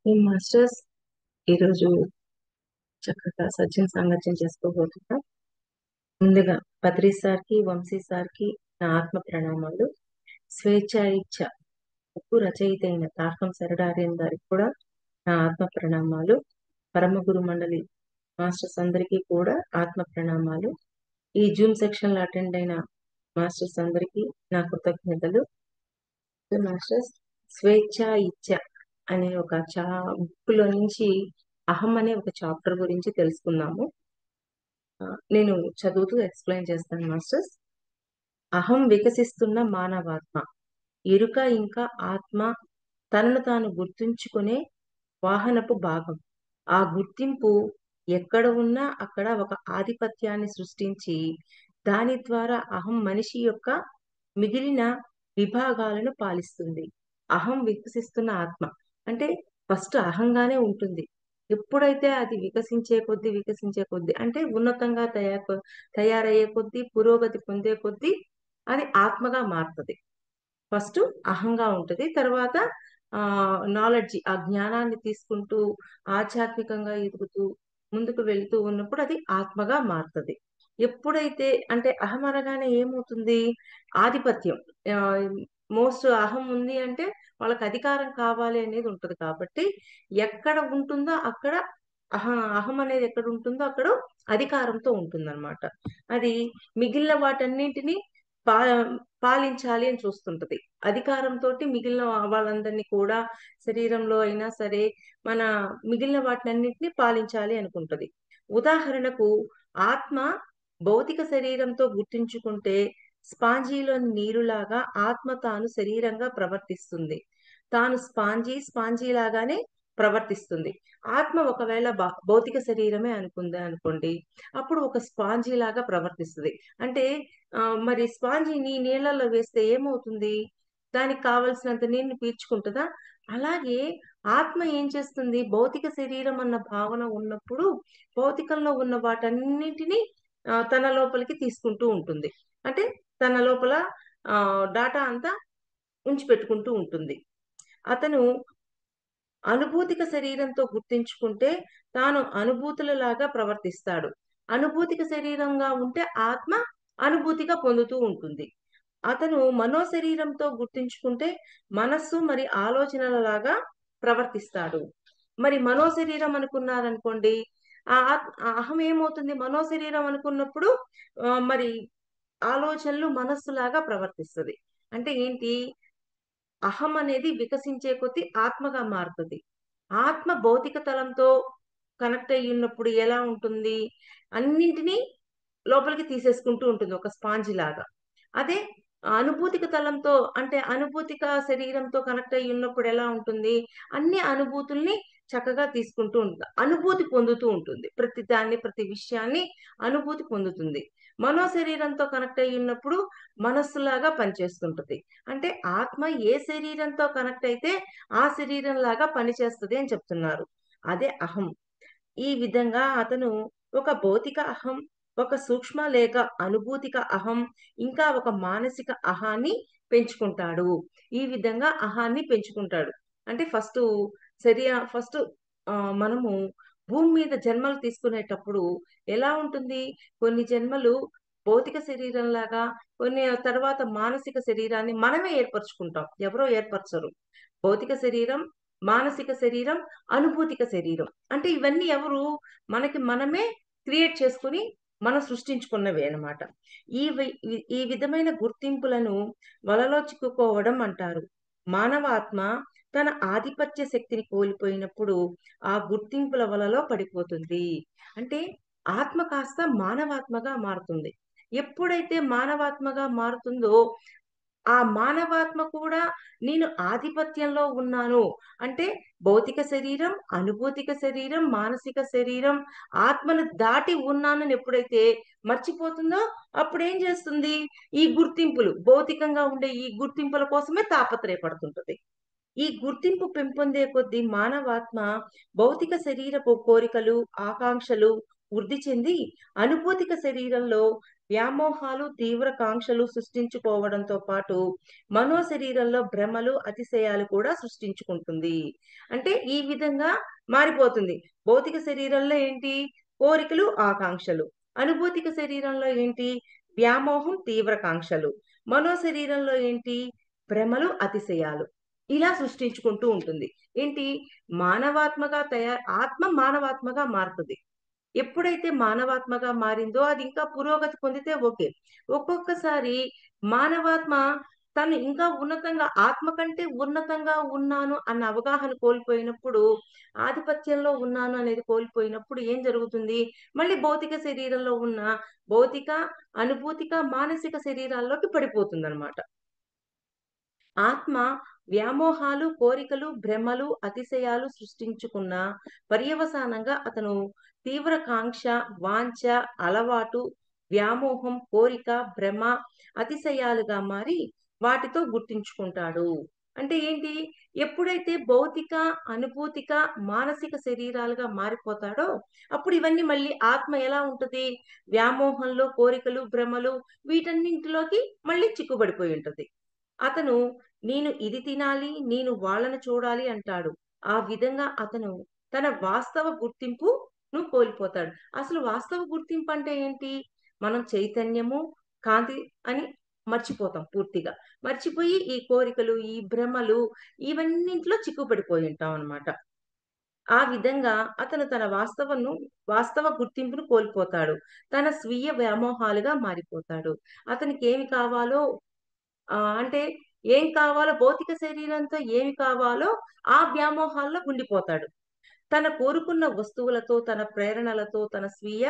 ఈ మాస్టర్స్ ఈరోజు చక్కగా సజ్జన సాంగత్యం చేసుకోబోతున్నా. ముందుగా బద్రీ సార్కి, వంశీ సార్కి నా ఆత్మ ప్రణామాలు. స్వేచ్ఛ ఇచ్ఛ ఉప్పు రచయిత అయిన తార్కం శరడార్యన్ గారికి కూడా నా ఆత్మ ప్రణామాలు. పరమ గురు మండలి మాస్టర్స్ అందరికీ కూడా ఆత్మ ప్రణామాలు. ఈ జూమ్ సెక్షన్ లో అటెండ్ అయిన మాస్టర్స్ అందరికీ నా కృతజ్ఞతలు. మాస్టర్స్, స్వేచ్ఛ ఇచ్ఛ అనే ఒక బుక్ లో నుంచి అహం అనే ఒక చాప్టర్ గురించి తెలుసుకుందాము. నేను చదువుతూ ఎక్స్ప్లెయిన్ చేస్తాను మాస్టర్స్. అహం వికసిస్తున్న మానవాత్మ, ఎరుక ఇంకా ఆత్మ తనను తాను గుర్తుంచుకునే వాహనపు భాగం. ఆ గుర్తింపు ఎక్కడ ఉన్నా అక్కడ ఒక ఆధిపత్యాన్ని సృష్టించి దాని ద్వారా అహం మనిషి యొక్క మిగిలిన విభాగాలను పాలిస్తుంది. అహం వికసిస్తున్న ఆత్మ అంటే ఫస్ట్ అహంగానే ఉంటుంది. ఎప్పుడైతే అది వికసించే కొద్దీ అంటే ఉన్నతంగా తయారయ్యే కొద్దీ, పురోగతి పొందే కొద్దీ అది ఆత్మగా మారుతుంది. ఫస్ట్ అహంగా ఉంటుంది. తర్వాత నాలెడ్జి, ఆ జ్ఞానాన్ని తీసుకుంటూ ఆధ్యాత్మికంగా ఎదుగుతూ ముందుకు వెళ్తూ ఉన్నప్పుడు అది ఆత్మగా మారుతుంది. ఎప్పుడైతే అంటే అహం అనగానే ఏమవుతుంది? ఆధిపత్యం. మోస్ట్ అహం ఉంది అంటే వాళ్ళకి అధికారం కావాలి అనేది ఉంటది. కాబట్టి ఎక్కడ ఉంటుందో అక్కడ అహం అనేది ఎక్కడ ఉంటుందో అక్కడ అధికారంతో ఉంటుందన్నమాట. అది మిగిలిన వాటన్నింటినీ పా పాలించాలి అని చూస్తుంటది. అధికారంతో మిగిలిన వాళ్ళందరినీ కూడా, శరీరంలో అయినా సరే మన మిగిలిన వాటినన్నింటినీ పాలించాలి అనుకుంటది. ఉదాహరణకు ఆత్మ భౌతిక శరీరంతో గుర్తించుకుంటే స్పాంజీలోని నీరులాగా ఆత్మ తాను శరీరంగా ప్రవర్తిస్తుంది. తాను స్పాంజీ లాగానే ప్రవర్తిస్తుంది. ఆత్మ ఒకవేళ భౌతిక శరీరమే అనుకోండి, అప్పుడు ఒక స్పాంజీ లాగా ప్రవర్తిస్తుంది. అంటే మరి స్పాంజిని నీళ్ళల్లో వేస్తే ఏమవుతుంది? దానికి కావలసినంత నీరుని పీల్చుకుంటుందా? అలాగే ఆత్మ ఏం చేస్తుంది? భౌతిక శరీరం అన్న భావన ఉన్నప్పుడు భౌతికంలో ఉన్న వాటన్నిటిని తన లోపలికి తీసుకుంటూ ఉంటుంది. అంటే తన లోపల డాటా అంతా ఉంచిపెట్టుకుంటూ ఉంటుంది. అతను అనుభూతిక శరీరంతో గుర్తించుకుంటే తాను అనుభూతులలాగా ప్రవర్తిస్తాడు. అనుభూతిక శరీరంగా ఉంటే ఆత్మ అనుభూతిగా పొందుతూ ఉంటుంది. అతను మనోశరీరంతో గుర్తించుకుంటే మనస్సు మరి ఆలోచనలలాగా ప్రవర్తిస్తాడు. మరి మనోశరీరం అనుకున్నారనుకోండి, ఆ అహం ఏమవుతుంది? మనోశరీరం అనుకున్నప్పుడు మరి ఆలోచనలు మనస్సులాగా ప్రవర్తిస్తుంది. అంటే ఏంటి? అహం అనేది వికసించే కొద్దీ ఆత్మగా మారుతుంది. ఆత్మ భౌతిక తలంతో కనెక్ట్ అయ్యి ఉన్నప్పుడు ఎలా ఉంటుంది? అన్నింటినీ లోపలికి తీసేసుకుంటూ ఉంటుంది ఒక స్పాంజి లాగా. అదే అనుభూతిక తలంతో అంటే అనుభూతిక శరీరంతో కనెక్ట్ అయ్యి ఉన్నప్పుడు ఎలా ఉంటుంది? అన్ని అనుభూతుల్ని చక్కగా తీసుకుంటూ ఉంటుంది. అనుభూతి పొందుతూ ఉంటుంది. ప్రతి దాన్ని, ప్రతి విషయాన్ని అనుభూతి పొందుతుంది. మనో శరీరంతో కనెక్ట్ అయ్యి ఉన్నప్పుడు మనస్సులాగా పనిచేస్తుంటది. అంటే ఆత్మ ఏ శరీరంతో కనెక్ట్ అయితే ఆ శరీరం లాగా పనిచేస్తుంది అని చెప్తున్నారు. అదే అహం. ఈ విధంగా అతను ఒక భౌతిక అహం, ఒక సూక్ష్మ లేక అనుభూతిక అహం, ఇంకా ఒక మానసిక అహాన్ని పెంచుకుంటాడు. ఈ విధంగా అహాన్ని పెంచుకుంటాడు. అంటే ఫస్ట్ మనము భూమి మీద జన్మలు తీసుకునేటప్పుడు ఎలా ఉంటుంది? కొన్ని జన్మలు భౌతిక శరీరం లాగా, కొన్ని తర్వాత మానసిక శరీరాన్ని మనమే ఏర్పరచుకుంటాం. ఎవరో ఏర్పరచరు. భౌతిక శరీరం, మానసిక శరీరం, అనుభూతిక శరీరం. అంటే ఇవన్నీ ఎవరు? మనకి మనమే క్రియేట్ చేసుకుని మనం సృష్టించుకున్నవే అన్నమాట. ఈ విధమైన గుర్తింపులను వలలో చిక్కుకోవడం అంటారు. మానవాత్మ తన ఆధిపత్య శక్తిని కోల్పోయినప్పుడు ఆ గుర్తింపుల వలలో పడిపోతుంది. అంటే ఆత్మ కాస్త మానవాత్మగా మారుతుంది. ఎప్పుడైతే మానవాత్మగా మారుతుందో ఆ మానవాత్మ కూడా నేను ఆధిపత్యంలో ఉన్నాను అంటే భౌతిక శరీరం, అనుభూతిక శరీరం, మానసిక శరీరం, ఆత్మను దాటి ఉన్నానని ఎప్పుడైతే మర్చిపోతుందో అప్పుడు ఏం చేస్తుంది? ఈ గుర్తింపులు, భౌతికంగా ఉండే ఈ గుర్తింపుల కోసమే తాపత్రయపడుతుంటది. ఈ గుర్తింపు పెంపొందే కొద్దీ మానవాత్మ భౌతిక శరీరపు కోరికలు, ఆకాంక్షలు, వృద్ధి చెంది అనుభూతిక శరీరంలో వ్యామోహాలు తీవ్ర కాంక్షలు సృష్టించుకోవడంతో పాటు మనో శరీరంలో భ్రమలు అతిశయాలు కూడా సృష్టించుకుంటుంది. అంటే ఈ విధంగా మారిపోతుంది. భౌతిక శరీరంలో ఏంటి? కోరికలు, ఆకాంక్షలు. అనుభూతిక శరీరంలో ఏంటి? వ్యామోహం, తీవ్ర కాంక్షలు. మనో శరీరంలో ఏంటి? భ్రమలు, అతిశయాలు. ఇలా సృష్టించుకుంటూ ఉంటుంది. ఏంటి? ఆత్మ మానవాత్మగా మారుతుంది. ఎప్పుడైతే మానవాత్మగా మారిందో అది ఇంకా పురోగతి పొందితే ఓకే. ఒక్కొక్కసారి మానవాత్మ తను ఇంకా ఉన్నతంగా ఆత్మ కంటే ఉన్నతంగా ఉన్నాను అన్న అవగాహన కోల్పోయినప్పుడు, ఆధిపత్యంలో ఉన్నాను అనేది కోల్పోయినప్పుడు ఏం జరుగుతుంది? మళ్ళీ భౌతిక శరీరంలో ఉన్న భౌతిక, అనుభూతిక, మానసిక శరీరాల్లోకి పడిపోతుందన్నమాట. ఆత్మ వ్యామోహాలు, కోరికలు, భ్రమలు, అతిశయాలు సృష్టించుకున్న పర్యవసానంగా అతను తీవ్ర కాంక్ష, వాంఛ, అలవాటు, వ్యామోహం, కోరిక, భ్రమ, అతిశయాలుగా మారి వాటితో గుర్తించుకుంటాడు. అంటే ఏంటి? ఎప్పుడైతే భౌతిక, అనుభూతిక, మానసిక శరీరాలుగా మారిపోతాడో అప్పుడు ఇవన్నీ మళ్ళీ ఆత్మ ఎలా ఉంటది? వ్యామోహంలో, కోరికలు, భ్రమలు వీటన్నింటిలోకి మళ్ళీ చిక్కుబడిపోయి ఉంటది. అతను నేను ఇది తినాలి, నేను వాళ్ళని చూడాలి అంటాడు. ఆ విధంగా అతను తన వాస్తవ గుర్తింపును కోల్పోతాడు. అసలు వాస్తవ గుర్తింపు అంటే ఏంటి? మనం చైతన్యము, కాంతి అని మర్చిపోతాం పూర్తిగా. మర్చిపోయి ఈ కోరికలు, ఈ భ్రమలు ఇవన్నింటిలో చిక్కుపడిపోయి ఉంటాం అన్నమాట. ఆ విధంగా అతను తన వాస్తవ గుర్తింపును కోల్పోతాడు. తన స్వీయ వ్యామోహాలుగా మారిపోతాడు. అతనికేమి కావాలో అంటే ఏం కావాలో భౌతిక శరీరంతో ఏమి కావాలో ఆ వ్యామోహాల్లో ఉండిపోతాడు. తన కోరుకున్న వస్తువులతో, తన ప్రేరణలతో, తన స్వీయ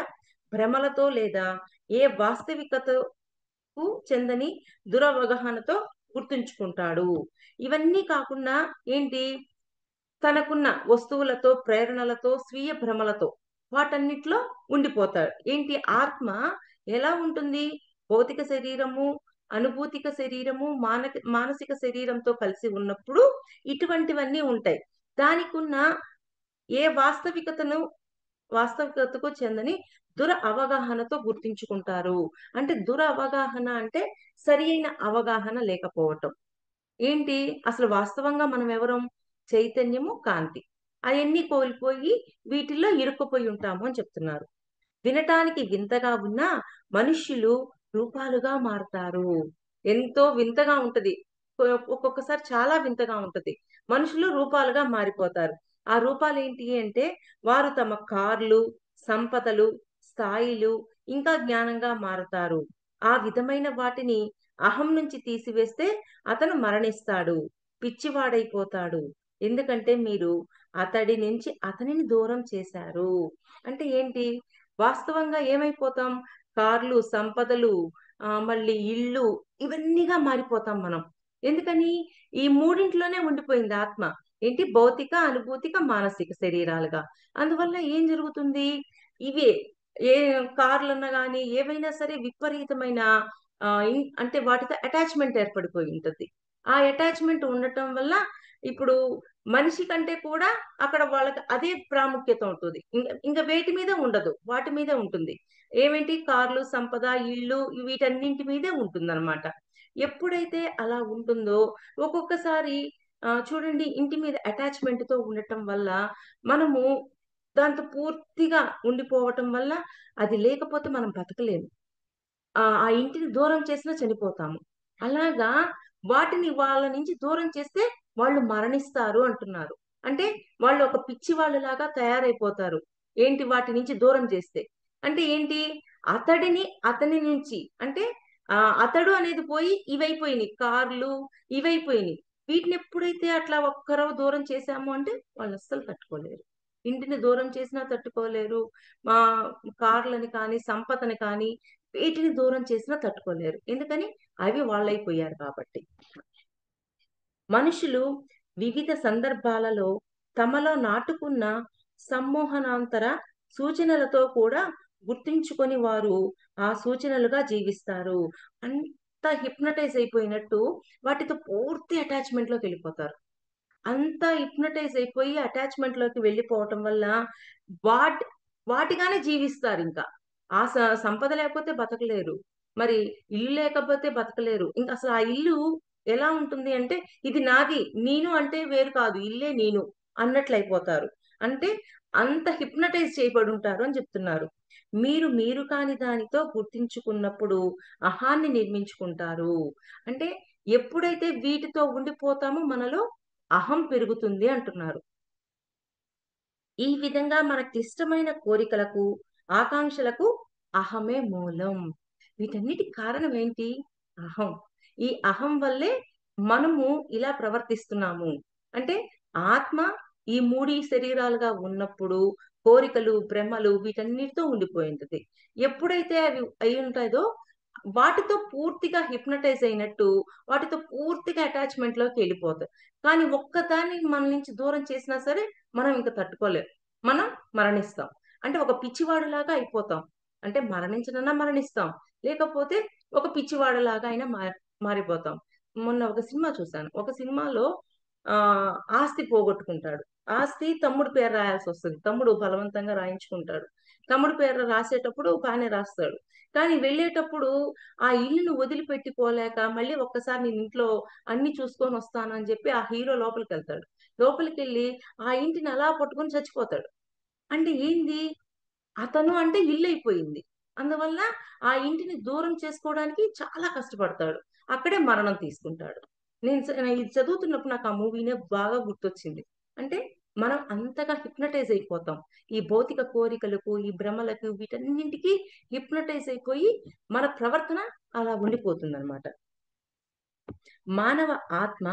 భ్రమలతో లేదా ఏ వాస్తవికతకు చెందని దురవగాహనతో గుర్తుంచుకుంటాడు. ఇవన్నీ కాకుండా ఏంటి? తనకున్న వస్తువులతో, ప్రేరణలతో, స్వీయ భ్రమలతో వాటన్నిటిలో ఉండిపోతాడు. ఏంటి? ఆత్మ ఎలా ఉంటుంది? భౌతిక శరీరము, అనుభూతిక శరీరము, మానసిక శరీరంతో కలిసి ఉన్నప్పుడు ఇటువంటివన్నీ ఉంటాయి. దానికున్న ఏ వాస్తవికతకు చెందని అవగాహనతో గుర్తించుకుంటారు. అంటే అవగాహన అంటే సరి అయిన అవగాహన లేకపోవటం. ఏంటి? అసలు వాస్తవంగా మనం ఎవరం? చైతన్యము, కాంతి. అయన్నీ కోల్పోయి వీటిల్లో ఇరుక్కుపోయి ఉంటాము అని చెప్తున్నారు. వినటానికి వింతగా ఉన్నా మనుష్యులు రూపాలుగా మారతారు. ఎంతో వింతగా ఉంటది. ఒక్కొక్కసారి చాలా వింతగా ఉంటది. మనుషులు రూపాలుగా మారిపోతారు. ఆ రూపాలేంటి అంటే వారు తమ కార్లు, సంపదలు, స్థాయిలు ఇంకా జ్ఞానంగా మారతారు. ఆ విధమైన వాటిని అహం నుంచి తీసివేస్తే అతను మరణిస్తాడు. పిచ్చివాడైపోతాడు. ఎందుకంటే మీరు అతడి నుంచి అతనిని దూరం చేశారు. అంటే ఏంటి? వాస్తవంగా ఏమైపోతాం? కార్లు, సంపదలు, మళ్ళీ ఇల్లు ఇవన్నీగా మారిపోతాం మనం. ఎందుకని? ఈ మూడింట్లోనే ఉండిపోయింది ఆత్మ. ఏంటి? భౌతిక, అనుభూతిక, మానసిక శరీరాలుగా. అందువల్ల ఏం జరుగుతుంది? ఇవే ఏ కార్లన్నా గాని ఏవైనా సరే విపరీతమైన అంటే వాటితో అటాచ్‌మెంట్ ఏర్పడిపోయి ఉంటది. ఆ అటాచ్‌మెంట్ ఉండటం వల్ల ఇప్పుడు మనిషి కంటే కూడా అక్కడ వాళ్ళకి అదే ప్రాముఖ్యత ఉంటది. ఇంక వేటి మీద ఉండదు. వాటి మీదే ఉంటుంది. ఏమేంటి? కార్లు, సంపద, ఇల్లు వీటన్నింటి మీదే ఉంటుందన్నమాట. ఎప్పుడైతే అలా ఉంటుందో ఒక్కొక్కసారి చూడండి ఇంటి మీద అటాచ్‌మెంట్‌తో ఉండటం వల్ల మనము దాంతో పూర్తిగా ఉండిపోవటం వల్ల అది లేకపోతే మనం బతకలేము. ఆ ఇంటిని దూరం చేసినా చనిపోతాము. అలాగా వాటిని వాళ్ళ నుంచి దూరం చేస్తే వాళ్ళు మరణిస్తారు అంటున్నారు. అంటే వాళ్ళు ఒక పిచ్చి వాళ్ళలాగా తయారైపోతారు. ఏంటి? వాటి నుంచి దూరం చేస్తే. అంటే ఏంటి? అతని నుంచి అంటే అతడు అనేది పోయి ఇవైపోయినియి. కార్లు ఇవైపోయినియి. వీటిని ఎప్పుడైతే అట్లా ఒక్కరవ దూరం చేశాము అంటే వాళ్ళు అస్సలు తట్టుకోలేరు. ఇంటిని దూరం చేసినా తట్టుకోలేరు. కార్లని కానీ, సంపదని కానీ వీటిని దూరం చేసినా తట్టుకోలేరు. ఎందుకని? అవి వాళ్ళైపోయారు కాబట్టి. మనుషులు వివిధ సందర్భాలలో తమలో నాటుకున్న సమ్మోహనాంతర సూచనలతో కూడా గుర్తించుకొని వారు ఆ సూచనలుగా జీవిస్తారు. అంత హిప్నటైజ్ అయిపోయినట్టు వాటితో పూర్తి అటాచ్‌మెంట్‌లోకెళ్ళిపోతారు. అంతా హిప్నటైజ్ అయిపోయి అటాచ్‌మెంట్‌లోకి వెళ్ళిపోవటం వల్ల వాట్ వాటిగానే జీవిస్తారు ఇంకా. ఆ సంపద లేకపోతే బతకలేరు. మరి ఇల్లు లేకపోతే బతకలేరు. ఇంక అసలు ఆ ఇల్లు ఎలా ఉంటుంది అంటే, ఇది నాది. నేను అంటే వేరు కాదు. ఇల్లే నేను అన్నట్లయిపోతారు. అంటే అంత హిప్నటైజ్ చేయబడుంటారు అని చెప్తున్నారు. మీరు కాని దానితో గుర్తించుకున్నప్పుడు అహాన్ని నిర్మించుకుంటారు. అంటే ఎప్పుడైతే వీటితో ఉండిపోతామో మనలో అహం పెరుగుతుంది అంటున్నారు. ఈ విధంగా మనకిష్టమైన కోరికలకు, ఆకాంక్షలకు అహమే మూలం. వీటన్నిటికి కారణం ఏంటి? అహం. ఈ అహం వల్లే మనము ఇలా ప్రవర్తిస్తున్నాము. అంటే ఆత్మ ఈ 3 శరీరాలుగా ఉన్నప్పుడు కోరికలు, భ్రమలు వీటన్నిటితో ఉండిపోయుంటది. ఎప్పుడైతే అవి అయ్యుంటాదో వాటితో పూర్తిగా హిప్నటైజ్ అయినట్టు వాటితో పూర్తిగా అటాచ్‌మెంట్‌లోకి ఎళ్ళిపోతాయి. కానీ ఒక్కదాన్ని మన నుంచి దూరం చేసినా సరే మనం ఇంక తట్టుకోలేం. మనం మరణిస్తాం. అంటే ఒక పిచ్చివాడిలాగా అయిపోతాం. అంటే మరణించనన్నా మరణిస్తాం. లేకపోతే ఒక పిచ్చివాడిలాగా అయినా మారిపోతాం. మొన్న ఒక సినిమా చూసాను. ఒక సినిమాలో ఆస్తి పోగొట్టుకుంటాడు. ఆస్తి తమ్ముడు పేరు రాయాల్సొస్తది. తమ్ముడు బలవంతంగా రాయించుకుంటాడు. తమ్ముడు పేరు రాసేటప్పుడు బానే రాస్తాడు. కానీ వెళ్ళేటప్పుడు ఆ ఇల్లుని వదిలిపెట్టిపోలేక మళ్ళీ ఒక్కసారి నేను ఇంట్లో అన్నీ చూసుకొనొస్తాను అని జెప్పి ఆ హీరో లోపలికెళ్తాడు. లోపలికెళ్ళి ఆ ఇంటిని అలా పట్టుకొని చచ్చిపోతాడు. అంటే ఏంది? అతను అంటే ఇల్లయిపోయింది. అందువల్ల ఆ ఇంటిని దూరం చేసుకోవడానికి చాలా కష్టపడతాడు. అక్కడే మరణం తీసుకుంటాడు. ఇది చదువుతున్నప్పుడు నాకు ఆ మూవీనే బాగా గుర్తొచ్చింది. అంటే మనం అంతగా హిప్నటైజ్ అయిపోతాం. ఈ భౌతిక కోరికలకు, ఈ భ్రమలకు వీటన్నింటికి హిప్నటైజ్ అయిపోయి మన ప్రవర్తన అలా ఉండిపోతుందనమాట. మానవ ఆత్మ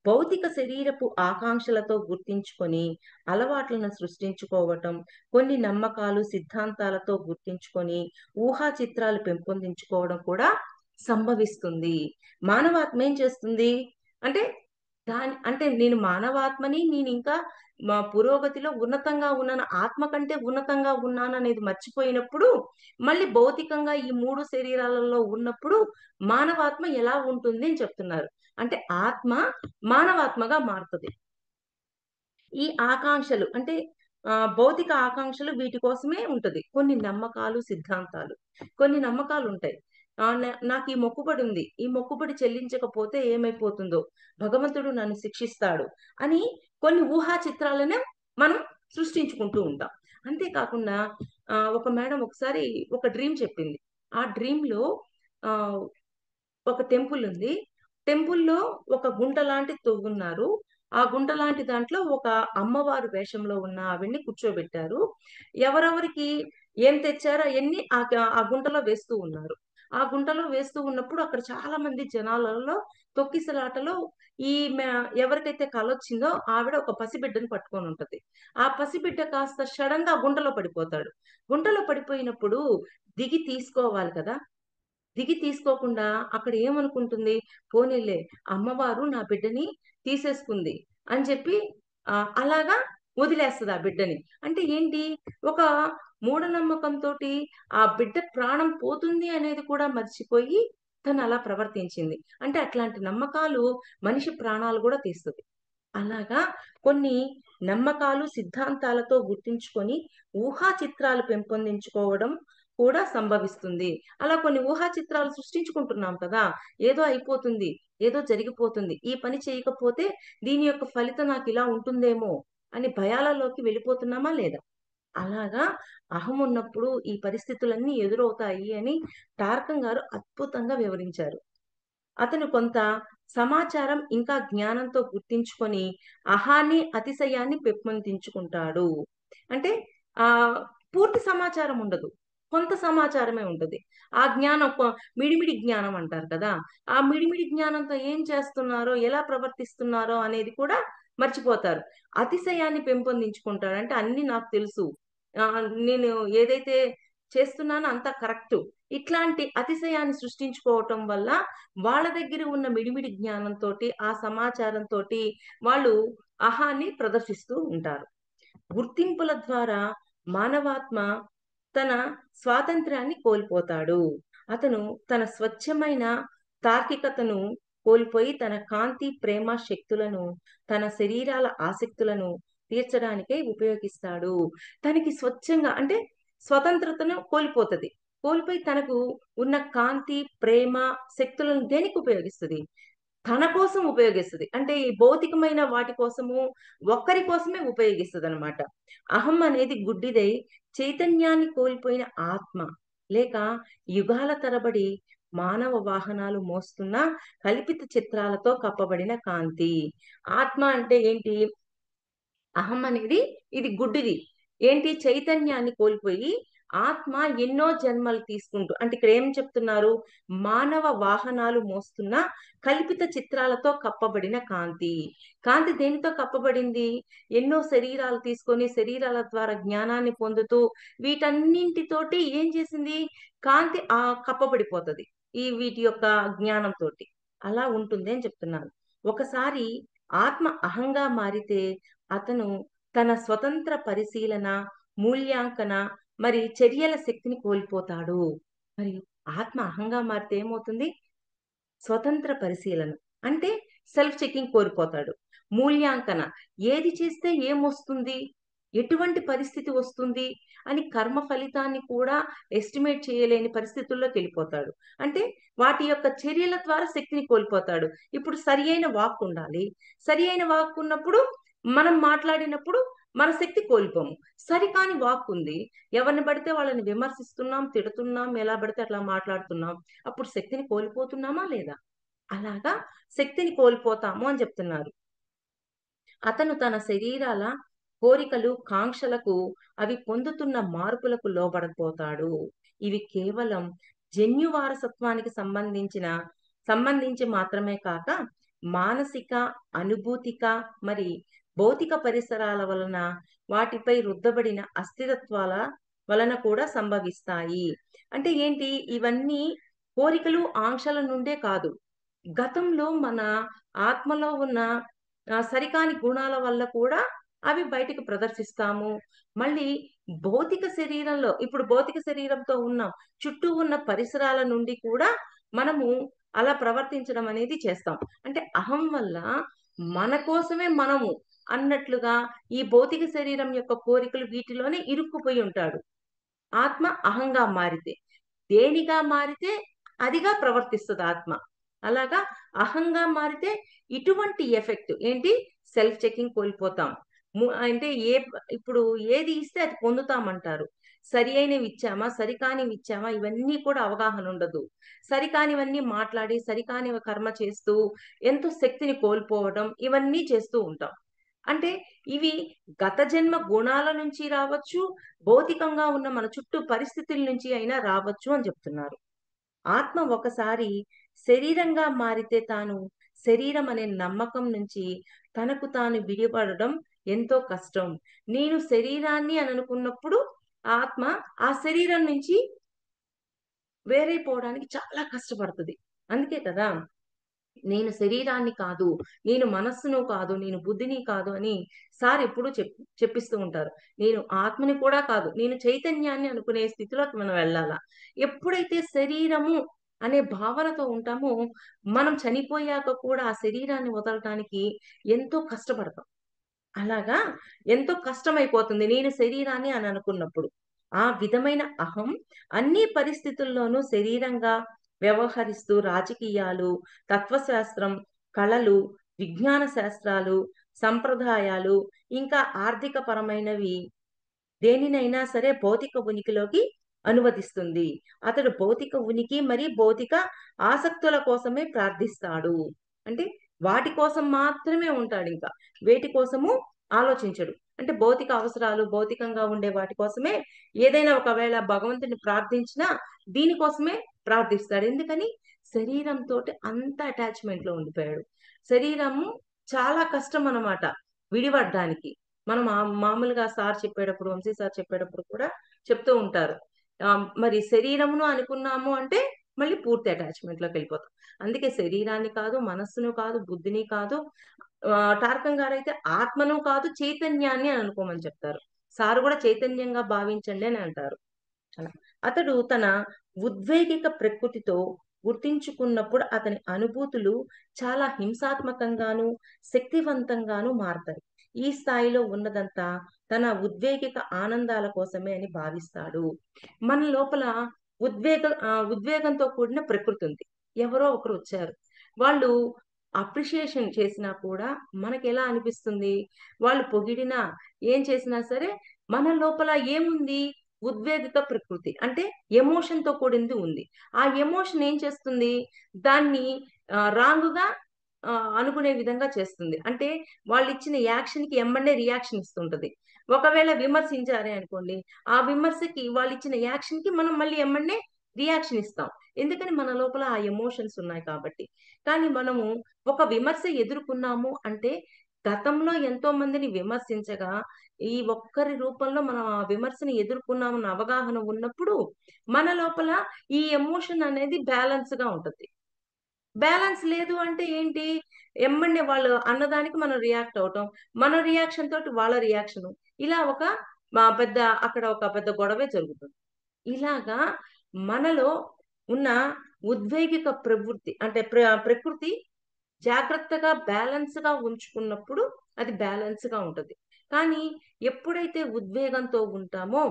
భౌతిక శరీరపు ఆకాంక్షలతో గుర్తించుకొని అలవాట్లను సృష్టించుకోవటం, కొన్ని నమ్మకాలు, సిద్ధాంతాలతో గుర్తించుకొని ఊహా చిత్రాలు పెంపొందించుకోవడం కూడా సంభవిస్తుంది. మానవాత్మ ఏం చేస్తుంది? అంటే అంటే నేను మానవాత్మని నేనింకా మా పురోగతిలో ఉన్నతంగా ఉన్నాను. ఆత్మ కంటే ఉన్నతంగా ఉన్నాననేది మర్చిపోయినప్పుడు, మళ్ళీ భౌతికంగా ఈ 3 శరీరాలలో ఉన్నప్పుడు మానవాత్మ ఎలా ఉంటుంది అని చెప్తున్నారు. అంటే ఆత్మ మానవాత్మగా మారుతది. ఈ ఆకాంక్షలు అంటే భౌతిక ఆకాంక్షలు వీటి కోసమే ఉంటది. కొన్ని నమ్మకాలు, సిద్ధాంతాలు. కొన్ని నమ్మకాలుంటాయి. నాకీ మొక్కుబడి ఉంది. ఈ మొక్కుబడి చెల్లించకపోతే ఏమైపోతుందో, భగవంతుడు నన్ను శిక్షిస్తాడు అని కొన్ని ఊహా చిత్రాలను మనం సృష్టించుకుంటూ ఉంటాం. అంతే కాకుండా ఒక మేడం ఒకసారి ఒక డ్రీమ్ చెప్పింది. ఆ డ్రీమ్‌లో ఆహ్, ఒక టెంపుల్ ఉంది. టెంపుల్‌లో ఒక గుంట లాంటిది తవ్వున్నారు. ఆ గుంట లాంటి దాంట్లో ఒక అమ్మవారు వేషంలో ఉన్న ఆవిడని కూర్చోబెట్టారు. ఎవరెవరికి ఏం తెచ్చారో అయన్నీ ఆ గుంటలో వేస్తూ ఉన్నారు. ఆ గుంటలో వేస్తూ ఉన్నప్పుడు అక్కడ చాలా మంది జనాలలో తొక్కిసలాటలో ఈమె ఎవరికైతే కలొచ్చిందో ఆవిడ ఒక పసిబిడ్డని పట్టుకొనుంటది. ఆ పసిబిడ్డ కాస్త సడెన్‌గా ఆ గుంటలో పడిపోతాడు. గుంటలో పడిపోయినప్పుడు దిగి తీసుకోవాలి కదా! దిగి తీసుకోకుండా అక్కడ ఏమనుకుంటుంది, పోనీలే అమ్మవారు నా బిడ్డని తీసేసుకుంది అని చెప్పి అలాగా వదిలేస్తది ఆ బిడ్డని. అంటే ఏంటి, ఒక మూఢనమ్మకంతోటి ఆ బిడ్డ ప్రాణం పోతుంది అనేది కూడా మర్చిపోయి తనలా ప్రవర్తించింది. అంటే అట్లాంటి నమ్మకాలు మనిషి ప్రాణాలు గూడా తీస్తది. అలాగా కొన్ని నమ్మకాలు, సిద్ధాంతాలతో గుర్తించుకొని ఊహా చిత్రాలు పెంపొందించుకోవడం కూడా సంభవిస్తుంది. అలా కొన్ని ఊహా చిత్రాలు సృష్టించుకుంటున్నాం కదా! ఏదో అయిపోతుంది, ఏదో జరిగిపోతుంది. ఈ పని చేయకపోతే దీని యొక్క ఫలితం నాకిలా ఉంటుందేమో అని భయాలలోకి వెళ్ళిపోతున్నామా లేదా? అలాగా అహం ఉన్నప్పుడు ఈ పరిస్థితులన్నీ ఎదురవుతాయి అని టార్కం గారు అద్భుతంగా వివరించారు. అతను కొంత సమాచారం ఇంకా జ్ఞానంతో గుర్తించుకొని అహాన్ని, అతిశయాన్ని పెంపొందించుకుంటాడు. అంటే ఆహ్, పూర్తి సమాచారం ఉండదు. కొంత సమాచారమే ఉంటది. ఆ జ్ఞానం మిడిమిడి జ్ఞానం అంటారు కదా! ఆ మిడిమిడి జ్ఞానంతో ఏం చేస్తున్నారో, ఎలా ప్రవర్తిస్తున్నారో అనేది కూడా మర్చిపోతారు. అతిశయాన్ని పెంపొందించుకుంటాడు. అంటే అన్నీ నాకు తెలుసు. నేను ఏదైతే చేస్తున్నానో అంతా కరెక్టు. ఇట్లాంటి అతిశయాన్ని సృష్టించుకోవటం వల్ల వాళ్ళ దగ్గర ఉన్న మిడిమిడి జ్ఞానంతోటి, ఆ సమాచారంతోటి వాళ్ళు అహాన్ని ప్రదర్శిస్తూ ఉంటారు. గుర్తింపుల ద్వారా మానవాత్మ తన స్వాతంత్ర్యాన్ని కోల్పోతాడు. అతను తన స్వచ్ఛమైన తార్కికతను కోల్పోయి తన కాంతి, ప్రేమ శక్తులను, తన శరీరాల ఆసక్తులను, తీర్చడానికే ఉపయోగిస్తాడు. తనకి స్వచ్ఛంగా అంటే స్వతంత్రతను కోల్పోతది. కోల్పోయి తనకు ఉన్న కాంతి, ప్రేమ, శక్తులను దేనికి ఉపయోగిస్తది? తన కోసం ఉపయోగిస్తది. అంటే ఈ భౌతికమైన వాటి కోసము, ఒక్కరి కోసమే ఉపయోగిస్తదనమాట. అహం అనేది గుడ్డిదై చైతన్యాన్ని కోల్పోయిన ఆత్మ. లేక యుగాల తరబడి మానవ వాహనాలు మోస్తున్న కల్పిత చిత్రాలతో కప్పబడిన కాంతి. ఆత్మ అంటే ఏంటి? అహం అనేది ఇది గుడ్డిది. ఏంటి? చైతన్యాన్ని కోల్పోయి ఆత్మ ఎన్నో జన్మలు తీసుకుంటూ అంటే ఇక్కడ ఏం చెప్తున్నారు? మానవ వాహనాలు మోస్తున్న కల్పిత చిత్రాలతో కప్పబడిన కాంతి. కాంతి దేనితో కప్పబడింది? ఎన్నో శరీరాలు తీసుకొని శరీరాల ద్వారా జ్ఞానాన్ని పొందుతూ వీటన్నింటితోటి ఏం చేసింది? కాంతి కప్పబడిపోతది. వీటి యొక్క జ్ఞానంతోటి. అలా ఉంటుంది అని చెప్తున్నాను. ఒకసారి ఆత్మ అహంగా మారితే అతను తన స్వతంత్ర పరిశీలన, మూల్యాంకన, మరి చర్యల శక్తిని కోల్పోతాడు. మరి ఆత్మ అహంగా మారితే ఏమవుతుంది? స్వతంత్ర పరిశీలన అంటే సెల్ఫ్ చెకింగ్ కోల్పోతాడు. మూల్యాంకన ఏది చేస్తే ఏమొస్తుంది? ఎటువంటి పరిస్థితి వస్తుంది? అని కర్మ ఫలితాన్ని కూడా ఎస్టిమేట్ చేయలేని పరిస్థితుల్లోకి వెళ్ళిపోతాడు. అంటే వాటి యొక్క చర్యల ద్వారా శక్తిని కోల్పోతాడు. ఇప్పుడు సరియైన వాక్ ఉండాలి. సరియైన వాక్ ఉన్నప్పుడు మనం మాట్లాడినప్పుడు మన శక్తి కోల్పోము. సరికాని వాక్ ఉంది. ఎవరిని పడితే వాళ్ళని విమర్శిస్తున్నాం, తిడుతున్నాం, ఎలా పడితే అట్లా మాట్లాడుతున్నాం. అప్పుడు శక్తిని కోల్పోతున్నామా లేదా? అలాగా శక్తిని కోల్పోతాము అని చెప్తున్నారు. అతను తన శరీరాల కోరికలు, కాంక్షలకు అవి పొందుతున్న మార్పులకు లోబడపోతాడు. ఇవి కేవలం జన్యు వారసత్వానికి సంబంధించి మాత్రమే కాక మానసిక, అనుభూతిక, మరి భౌతిక పరిసరాల వలన వాటిపై రుద్దబడిన అస్థిరత్వాల వలన కూడా సంభవిస్తాయి. అంటే ఏంటి? ఇవన్నీ కోరికలు, ఆంక్షల నుండే కాదు. గతంలో మన ఆత్మలో ఉన్న సరికాని గుణాల వల్ల కూడా అవి బయటికి ప్రదర్శిస్తాము. మళ్ళీ భౌతిక శరీరంలో ఇప్పుడు భౌతిక శరీరంతో ఉన్నాం. చుట్టూ ఉన్న పరిసరాల నుండి కూడా మనము అలా ప్రవర్తించడం అనేది చేస్తాం. అంటే అహం వల్ల మన కోసమే మనము అన్నట్లుగా ఈ భౌతిక శరీరం యొక్క కోరికలు వీటిలోనే ఇరుక్కుపోయి ఉంటాడు. ఆత్మ అహంగా మారితే. దేనిగా మారితే అదిగా ప్రవర్తిస్తది ఆత్మ. అలాగా అహంగా మారితే ఇటువంటి ఎఫెక్ట్ ఏంటి? సెల్ఫ్ చెకింగ్ కోల్పోతాం. అంటే ఇప్పుడు ఏది ఇస్తే అది పొందుతామంటారు. సరి అయినవి ఇచ్చామా, సరికానివి ఇచ్చామా, ఇవన్నీ కూడా అవగాహన ఉండదు. సరికానివన్నీ మాట్లాడి, సరికానివి కర్మ చేస్తూ ఎంతో శక్తిని కోల్పోవడం ఇవన్నీ చేస్తూ ఉంటాం. అంటే ఇవి గత జన్మ గుణాల నుంచి రావచ్చు, భౌతికంగా ఉన్న మన చుట్టూ పరిస్థితుల నుంచి అయినా రావచ్చు అని చెప్తున్నారు. ఆత్మ ఒకసారి శరీరంగా మారితే తాను శరీరం అనే నమ్మకం నుంచి తనకు తాను విడిపడడం ఎంతో కష్టం. నేను శరీరాన్ని అని అనుకున్నప్పుడు ఆత్మ ఆ శరీరం నుంచి వేరైపోవడానికి చాలా కష్టపడుతుంది. అందుకే కదా నేను శరీరాన్ని కాదు, నేను మనస్సును కాదు, నేను బుద్ధిని కాదు అని సార్ ఎప్పుడూ చెప్పిస్తూ ఉంటారు. నేను ఆత్మని కూడా కాదు, నేను చైతన్యాన్ని అనుకునే స్థితిలోకి మనం వెళ్ళాలా. ఎప్పుడైతే శరీరము అనే భావనతో ఉంటామో మనం చనిపోయాక కూడా ఆ శరీరాన్ని వదలటానికి ఎంతో కష్టపడతాం. అలాగా ఎంతో కష్టమైపోతుంది నేను శరీరాన్ని అని అనుకున్నప్పుడు. ఆ విధమైన అహం అన్ని పరిస్థితుల్లోనూ శరీరంగా వ్యవహరిస్తూ రాజకీయాలు, తత్వశాస్త్రం, కళలు, విజ్ఞాన శాస్త్రాలు, సంప్రదాయాలు, ఇంకా ఆర్థిక పరమైనవి దేనినైనా సరే భౌతిక ఉనికిలోకి అనువదిస్తుంది. అతడు భౌతిక ఉనికి మరి భౌతిక ఆసక్తుల కోసమే ప్రార్థిస్తాడు. అంటే వాటి కోసం మాత్రమే ఉంటాడు. ఇంకా వేటి కోసము ఆలోచించడు. అంటే భౌతిక అవసరాలు, భౌతికంగా ఉండే వాటి కోసమే ఏదైనా ఒకవేళ భగవంతుని ప్రార్థించినా దీనికోసమే ప్రార్థిస్తాడు. ఎందుకని? శరీరంతో అంత అటాచ్మెంట్ లో ఉండిపోయాడు. శరీరము చాలా కష్టం అన్నమాట విడిపడడానికి. మనం మామూలుగా సార్ చెప్పేటప్పుడు, వంశీ సార్ చెప్పేటప్పుడు కూడా చెప్తూ ఉంటారు. మరి శరీరమును అనుకున్నాము అంటే మళ్ళీ పూర్తి అటాచ్మెంట్ లోకి వెళ్ళిపోతాం. అందుకే శరీరాన్ని కాదు, మనస్సును కాదు, బుద్ధిని కాదు, టార్కం గారు అయితే ఆత్మను కాదు, చైతన్యాన్ని అని అనుకోమని చెప్తారు. సారు కూడా చైతన్యంగా భావించండి అని అంటారు. అలా అతడు తన ఉద్వేగిక ప్రకృతితో గుర్తించుకున్నప్పుడు అతని అనుభూతులు చాలా హింసాత్మకంగాను, శక్తివంతంగాను మారతాయి. ఈ స్థాయిలో ఉన్నదంతా తన ఉద్వేగిక ఆనందాల కోసమే అని భావిస్తాడు. మన లోపల ఉద్వేగంతో కూడిన ప్రకృతి ఉంది. ఎవరో ఒకరు వచ్చారు. వాళ్ళు అప్రిషియేషన్ చేసినా కూడా మనకెలా అనిపిస్తుంది? వాళ్ళు పొగిడినా, ఏం చేసినా సరే మన లోపల ఏముంది? ఉద్వేగిక ప్రకృతి. అంటే ఎమోషన్‌తో కూడింది ఉంది. ఆ ఎమోషన్ ఏం చేస్తుంది? దాన్ని రాంగ్‌గా అనుకునే విధంగా చేస్తుంది. అంటే వాళ్ళిచ్చిన యాక్షన్‌కి ఎమ్మటే రియాక్షన్ ఇస్తుంటది. ఒకవేళ విమర్శించారే అనుకోండి, ఆ విమర్శకి వాళ్ళిచ్చిన యాక్షన్‌కి మనం మళ్ళీ ఎమ్మటనే రియాక్షన్ ఇస్తాం. ఎందుకని మన లోపల ఆ ఎమోషన్స్ ఉన్నాయి కాబట్టి. కానీ మనము ఒక విమర్శ ఎదుర్కొన్నాము అంటే, గతంలో ఎంతో మందిని విమర్శించగా, ఈ ఒక్కరి రూపంలో మనం ఆ విమర్శని ఎదుర్కొన్నామన్న అవగాహన ఉన్నప్పుడు, మన లోపల ఈ ఎమోషన్ అనేది బ్యాలెన్స్‌గా ఉంటది. బ్యాలెన్స్ లేదు అంటే ఏంటి? ఎమ్మటనే వాళ్ళు అన్నదానికి మనం రియాక్ట్ అవ్వటం. మన రియాక్షన్ తోటి వాళ్ళ రియాక్షను. ఇలా ఒక పెద్ద అక్కడ ఒక పెద్ద గొడవే జరుగుతుంది. ఇలాగా మనలో ఉన్న ఉద్వేగిక ప్రవృత్తి అంటే ప్రకృతి జాగ్రత్తగా బ్యాలెన్స్‌గా ఉంచుకున్నప్పుడు అది బ్యాలెన్స్‌గా ఉంటది. కానీ ఎప్పుడైతే ఉద్వేగంతో ఉంటామో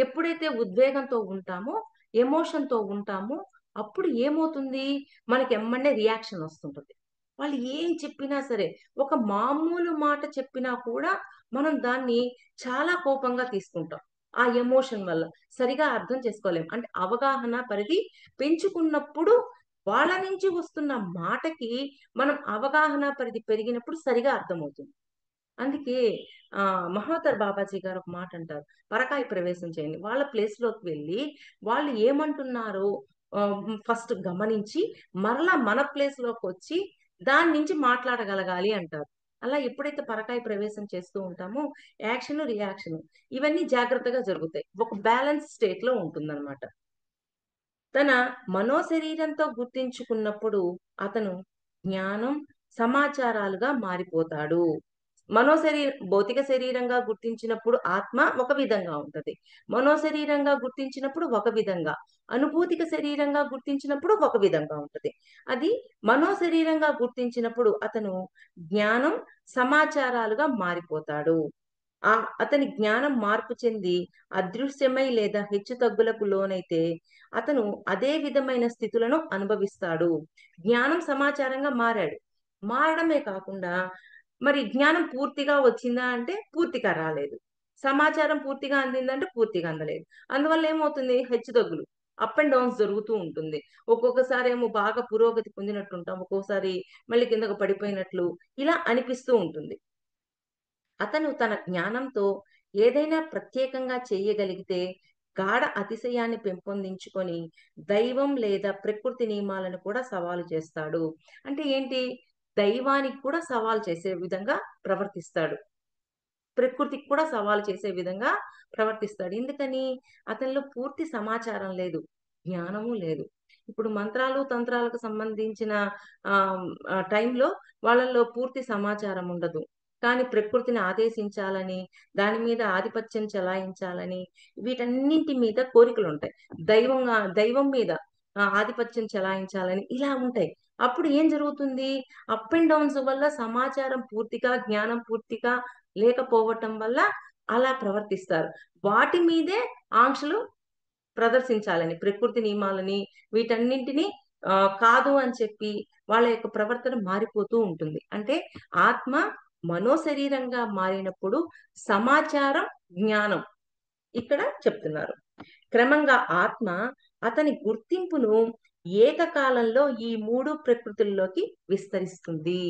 ఎప్పుడైతే ఉద్వేగంతో ఉంటామో, ఎమోషన్‌తో ఉంటామో, అప్పుడు ఏమవుతుంది? మనకి ఎమ్మటనే రియాక్షన్ వస్తుంటది. వాళ్ళు ఏం చెప్పినా సరే, ఒక మామూలు మాట చెప్పినా కూడా మనం దాన్ని చాలా కోపంగా తీసుకుంటాం. ఆ ఎమోషన్ వల్ల. సరిగా అర్థం చేసుకోలేం. అంటే అవగాహన పరిధి పెంచుకున్నప్పుడు వాళ్ళ నుంచి వస్తున్న మాటకి మనం అవగాహన పరిధి పెరిగినప్పుడు సరిగా అర్థమవుతుంది. అందుకే మహోదర్ బాబాజీ గారు ఒక మాట అంటారు. పరకాయ ప్రవేశం చేయండి. వాళ్ళ ప్లేస్‌లోకి వెళ్లి వాళ్ళు ఏమంటున్నారో ఫస్ట్ గమనించి మరలా మన ప్లేస్‌లోకొచ్చి దాని నుంచి మాట్లాడగలగాలి అంటారు. అలా ఎప్పుడైతే పరకాయ ప్రవేశం చేస్తూ ఉంటామో యాక్షను, రియాక్షను ఇవన్నీ జాగ్రత్తగా జరుగుతాయి. ఒక బ్యాలెన్స్ స్టేట్‌లో ఉంటుందన్నమాట. తన మనోశరీరంతో గుర్తించుకున్నప్పుడు అతను జ్ఞానం, సమాచారాలుగా మారిపోతాడు. భౌతిక శరీరంగా గుర్తించినప్పుడు ఆత్మ ఒక విధంగా ఉంటది. మనోశరీరంగా గుర్తించినప్పుడు ఒక విధంగా, అనుభూతిక శరీరంగా గుర్తించినప్పుడు ఒక విధంగా ఉంటది. అది మనోశరీరంగా గుర్తించినప్పుడు అతను జ్ఞానం, సమాచారాలుగా మారిపోతాడు. అతని జ్ఞానం మార్పు చెంది అదృశ్యమై లేదా హెచ్చుతగ్గులకు లోనైతే అతను అదే విధమైన స్థితులను అనుభవిస్తాడు. జ్ఞానం సమాచారంగా మారాడు. మారడమే కాకుండా మరి జ్ఞానం పూర్తిగా వచ్చిందా అంటే పూర్తిగా రాలేదు. సమాచారం పూర్తిగా అందిందంటే పూర్తిగా అందలేదు. అందువల్ల ఏమవుతుంది హెచ్చుతగ్గులు. అప్ అండ్ డౌన్స్ జరుగుతూ ఉంటుంది. ఒక్కొక్కసారేమో బాగా పురోగతి పొందినట్టుంటాం. ఒక్కోసారి మళ్ళీ కిందకు పడిపోయినట్లు ఇలా అనిపిస్తూ ఉంటుంది. అతను తన జ్ఞానంతో ఏదైనా ప్రత్యేకంగా చేయగలిగితే గాఢ అతిశయాన్ని పెంపొందించుకొని దైవం లేదా ప్రకృతి నియమాలను కూడా సవాలు చేస్తాడు. అంటే ఏంటి? దైవానికి కూడా సవాలు చేసే విధంగా ప్రవర్తిస్తాడు. ప్రకృతికి కూడా సవాలు చేసే విధంగా ప్రవర్తిస్తాడు. ఎందుకని? అతనిలో పూర్తి సమాచారం లేదు. జ్ఞానము లేదు. ఇప్పుడు మంత్రాలు, తంత్రాలకు సంబంధించిన టైంలో వాళ్ళలో పూర్తి సమాచారం ఉండదు. కానీ ప్రకృతిని ఆదేశించాలని, దాని మీద ఆధిపత్యం చెలాయించాలని, వీటన్నింటి మీద కోరికలుంటాయి. దైవం మీద ఆధిపత్యం చెలాయించాలని ఇలా ఉంటాయి. అప్పుడు ఏం జరుగుతుంది? అప్ అండ్ డౌన్స్ వల్ల సమాచారం పూర్తిగా, జ్ఞానం పూర్తిగా లేకపోవటం వల్ల అలా ప్రవర్తిస్తారు. వాటి మీదే ఆంక్షలు ప్రదర్శించాలని, ప్రకృతి నియమాలని వీటన్నింటిని కాదు అని చెప్పి వాళ్ళ యొక్క ప్రవర్తన మారిపోతూ ఉంటుంది. అంటే ఆత్మ మనోశరీరంగా మారినప్పుడు సమాచారం, జ్ఞానం ఇక్కడ చెప్తున్నారు. క్రమంగా ఆత్మ అతని గుర్తింపును ఏకకాలంలో ఈ 3 ప్రకృతుల్లోకి విస్తరిస్తుంది.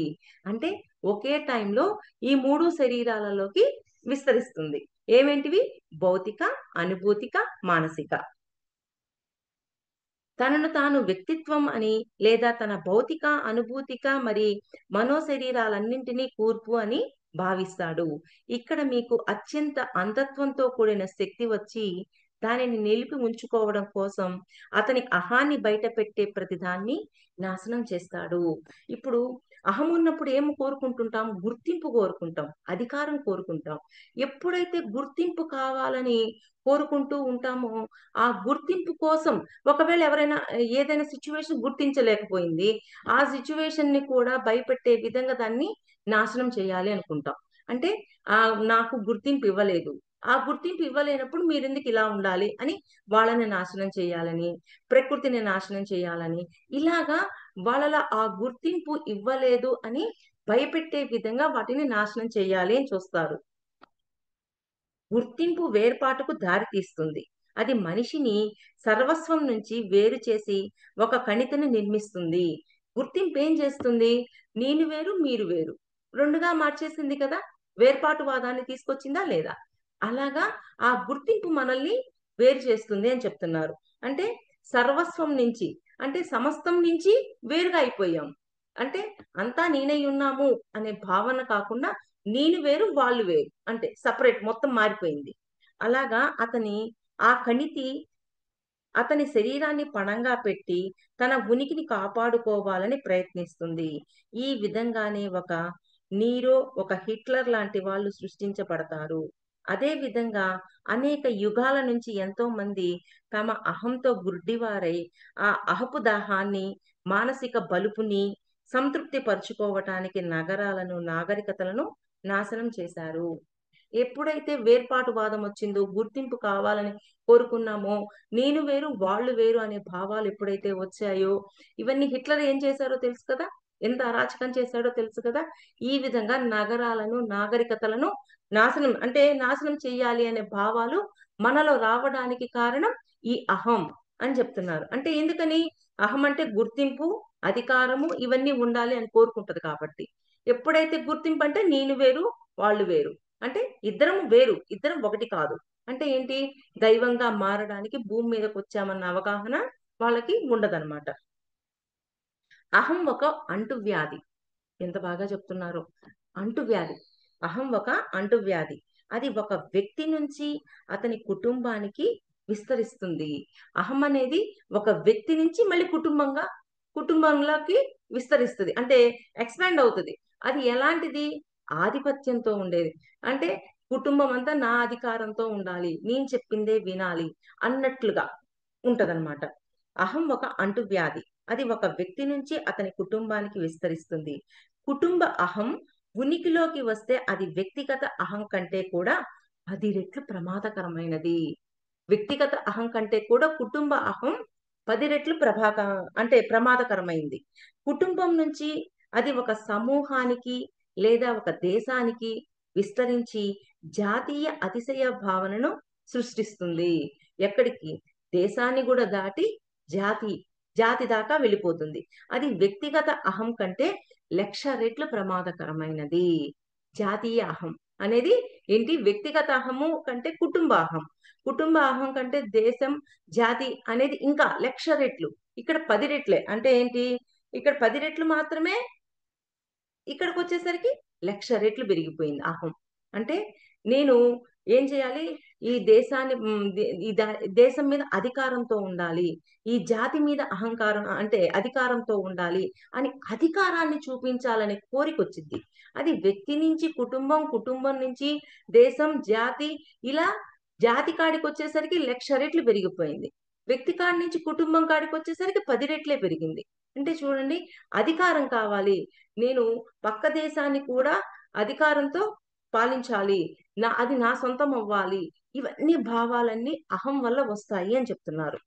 అంటే ఒకే టైంలో ఈ 3 శరీరాలలోకి విస్తరిస్తుంది. ఏమేంటివి? భౌతిక, అనుభూతిక, మానసిక. తనను తాను వ్యక్తిత్వం అని లేదా తన భౌతిక, అనుభూతిక మరి మనోశరీరాలన్నింటినీ కూర్పు అని భావిస్తాడు. ఇక్కడ మీకు అత్యంత అంధత్వంతో కూడిన శక్తి వచ్చి దానిని నిలిపి ఉంచుకోవడం కోసం అతని అహాన్ని బయటపెట్టే ప్రతిదాన్ని నాశనం చేస్తాడు. ఇప్పుడు అహం ఉన్నప్పుడు ఏం కోరుకుంటుంటాం? గుర్తింపు కోరుకుంటాం. అధికారం కోరుకుంటాం. ఎప్పుడైతే గుర్తింపు కావాలని కోరుకుంటూ ఉంటామో, ఆ గుర్తింపు కోసం ఒకవేళ ఎవరైనా ఏదైనా సిట్యుయేషన్ గుర్తించలేకపోయింది. ఆ సిట్యుయేషన్‌ని కూడా భయపెట్టే విధంగా దాన్ని నాశనం చేయాలి అనుకుంటాం. అంటే నాకు గుర్తింపు ఇవ్వలేదు. ఆ గుర్తింపు ఇవ్వలేనప్పుడు మీరెందుకు ఇలా ఉండాలి అని వాళ్ళని నాశనం చేయాలని, ప్రకృతిని నాశనం చేయాలని, ఇలాగా వాళ్ళలో ఆ గుర్తింపు ఇవ్వలేదు అని భయపెట్టే విధంగా వాటిని నాశనం చేయాలి అని చూస్తారు. గుర్తింపు వేర్పాటుకు దారితీస్తుంది. అది మనిషిని సర్వస్వం నుంచి వేరు చేసి ఒక కణితిని నిర్మిస్తుంది. గుర్తింపు ఏం చేస్తుంది? నేను వేరు, మీరు వేరు. 2గా మార్చేసింది కదా! వేర్పాటువాదాన్ని తీసుకొచ్చిందా లేదా? అలాగా ఆ గుర్తింపు మనల్ని వేరు చేస్తుంది అని చెప్తున్నారు. అంటే సర్వస్వం నుంచి, అంటే సమస్తం నుంచి వేరుగా అయిపోయాం. అంటే అంతా నేనై ఉన్నాము అనే భావన కాకుండా నేను వేరు, వాళ్ళు వేరు. అంటే సెపరేట్ మొత్తం మారిపోయింది. అలాగా ఆ కణితి అతని శరీరాన్ని పణంగా పెట్టి తన ఉనికిని కాపాడుకోవాలని ప్రయత్నిస్తుంది. ఈ విధంగానే ఒక నీరో, ఒక హిట్లర్ లాంటి వాళ్ళు సృష్టించబడతారు. అదే విధంగా అనేక యుగాల నుంచి ఎంతోమంది తమ అహంతో గుడ్డివారై ఆ అహపు దాహాన్ని, మానసిక బలుపుని సంతృప్తి పరుచుకోవటానికి నగరాలను, నాగరికతలను నాశనం చేశారు. ఎప్పుడైతే వేర్పాటువాదం వచ్చిందో, గుర్తింపు కావాలని కోరుకున్నామో, నేను వేరు, వాళ్ళు వేరు అనే భావాలు ఎప్పుడైతే వచ్చాయో, ఇవన్నీ హిట్లర్ ఏం చేశారో తెలుసు కదా! ఎంత అరాచకం చేశాడో తెలుసు కదా! ఈ విధంగా నగరాలను, నాగరికతలను నాశనం చెయ్యాలి అనే భావాలు మనలో రావడానికి కారణం ఈ అహం అని చెప్తున్నారు. అంటే ఎందుకని? అహం అంటే గుర్తింపు, అధికారము ఇవన్నీ ఉండాలి అని కోరుకుంటది కాబట్టి. ఎప్పుడైతే గుర్తింపు అంటే నేను వేరు, వాళ్ళు వేరు. అంటే ఇద్దరం వేరు. ఇద్దరం ఒకటి కాదు. అంటే ఏంటి? దైవంగా మారడానికి భూమి మీదకొచ్చామన్న అవగాహన వాళ్ళకి ఉండదనమాట. అహం ఒక అంటువ్యాధి. ఎంత బాగా చెప్తున్నారో. అంటువ్యాధి. అహం ఒక అంటువ్యాధి. అది ఒక వ్యక్తి నుంచి అతని కుటుంబానికి విస్తరిస్తుంది. అహం అనేది ఒక వ్యక్తి నుంచి మళ్ళీ కుటుంబంలోకి విస్తరిస్తది. అంటే ఎక్స్‌పాండ్ అవుతది. అది ఎలాంటిది? ఆధిపత్యంతో ఉండేది. అంటే కుటుంబం అంతా నా అధికారంతో ఉండాలి. నేను చెప్పిందే వినాలి అన్నట్లుగా ఉంటదనమాట. అహం ఒక అంటువ్యాధి. అది ఒక వ్యక్తి నుంచి అతని కుటుంబానికి విస్తరిస్తుంది. కుటుంబ అహం ఉనికిలోకి వస్తే అది వ్యక్తిగత అహం కంటే కూడా 10 రెట్లు ప్రమాదకరమైనది. వ్యక్తిగత అహం కంటే కూడా కుటుంబ అహం 10 రెట్లు అంటే ప్రమాదకరమైంది. కుటుంబం నుంచి అది ఒక సమూహానికి లేదా ఒక దేశానికి విస్తరించి జాతీయ అతిశయ భావనను సృష్టిస్తుంది. ఎక్కడికి? దేశాన్ని గూడా దాటి జాతి, జాతి దాకా వెళ్ళిపోతుంది. అది వ్యక్తిగత అహం కంటే 1,00,000 రెట్లు ప్రమాదకరమైనది. జాతీయ అహం అనేది ఏంటి? వ్యక్తిగత అహము కంటే కుటుంబ అహం. కుటుంబ అహం కంటే దేశం, జాతి అనేది ఇంకా 1,00,000 రెట్లు. ఇక్కడ 10 రెట్లే. అంటే ఏంటి? ఇక్కడ 10 రెట్లు మాత్రమే ఇక్కడికొచ్చేసరికి 1,00,000 రెట్లు పెరిగిపోయింది అహం. అంటే నేను ఏం చేయాలి? ఈ దేశాన్ని ఈ దేశం మీద అధికారంతో ఉండాలి. ఈ జాతి మీద అంటే అధికారంతో ఉండాలి అని అధికారాన్ని చూపించాలనే కోరికొచ్చిద్ది. అది వ్యక్తి నుంచి కుటుంబం, కుటుంబం నుంచి దేశం, జాతి ఇలా జాతి కాడికొచ్చేసరికి 1,00,000 రెట్లు పెరిగిపోయింది. వ్యక్తి కాడి నుంచి కుటుంబం కాడికొచ్చేసరికి 10 రెట్లే పెరిగింది. అంటే చూడండి అధికారం కావాలి. నేను పక్క దేశాన్ని కూడా అధికారంతో పాలించాలి. అది నా సొంతం అవ్వాలి. ఇవన్నీ భావాలన్నీ అహం వల్ల వస్తాయి అని చెప్తున్నారు.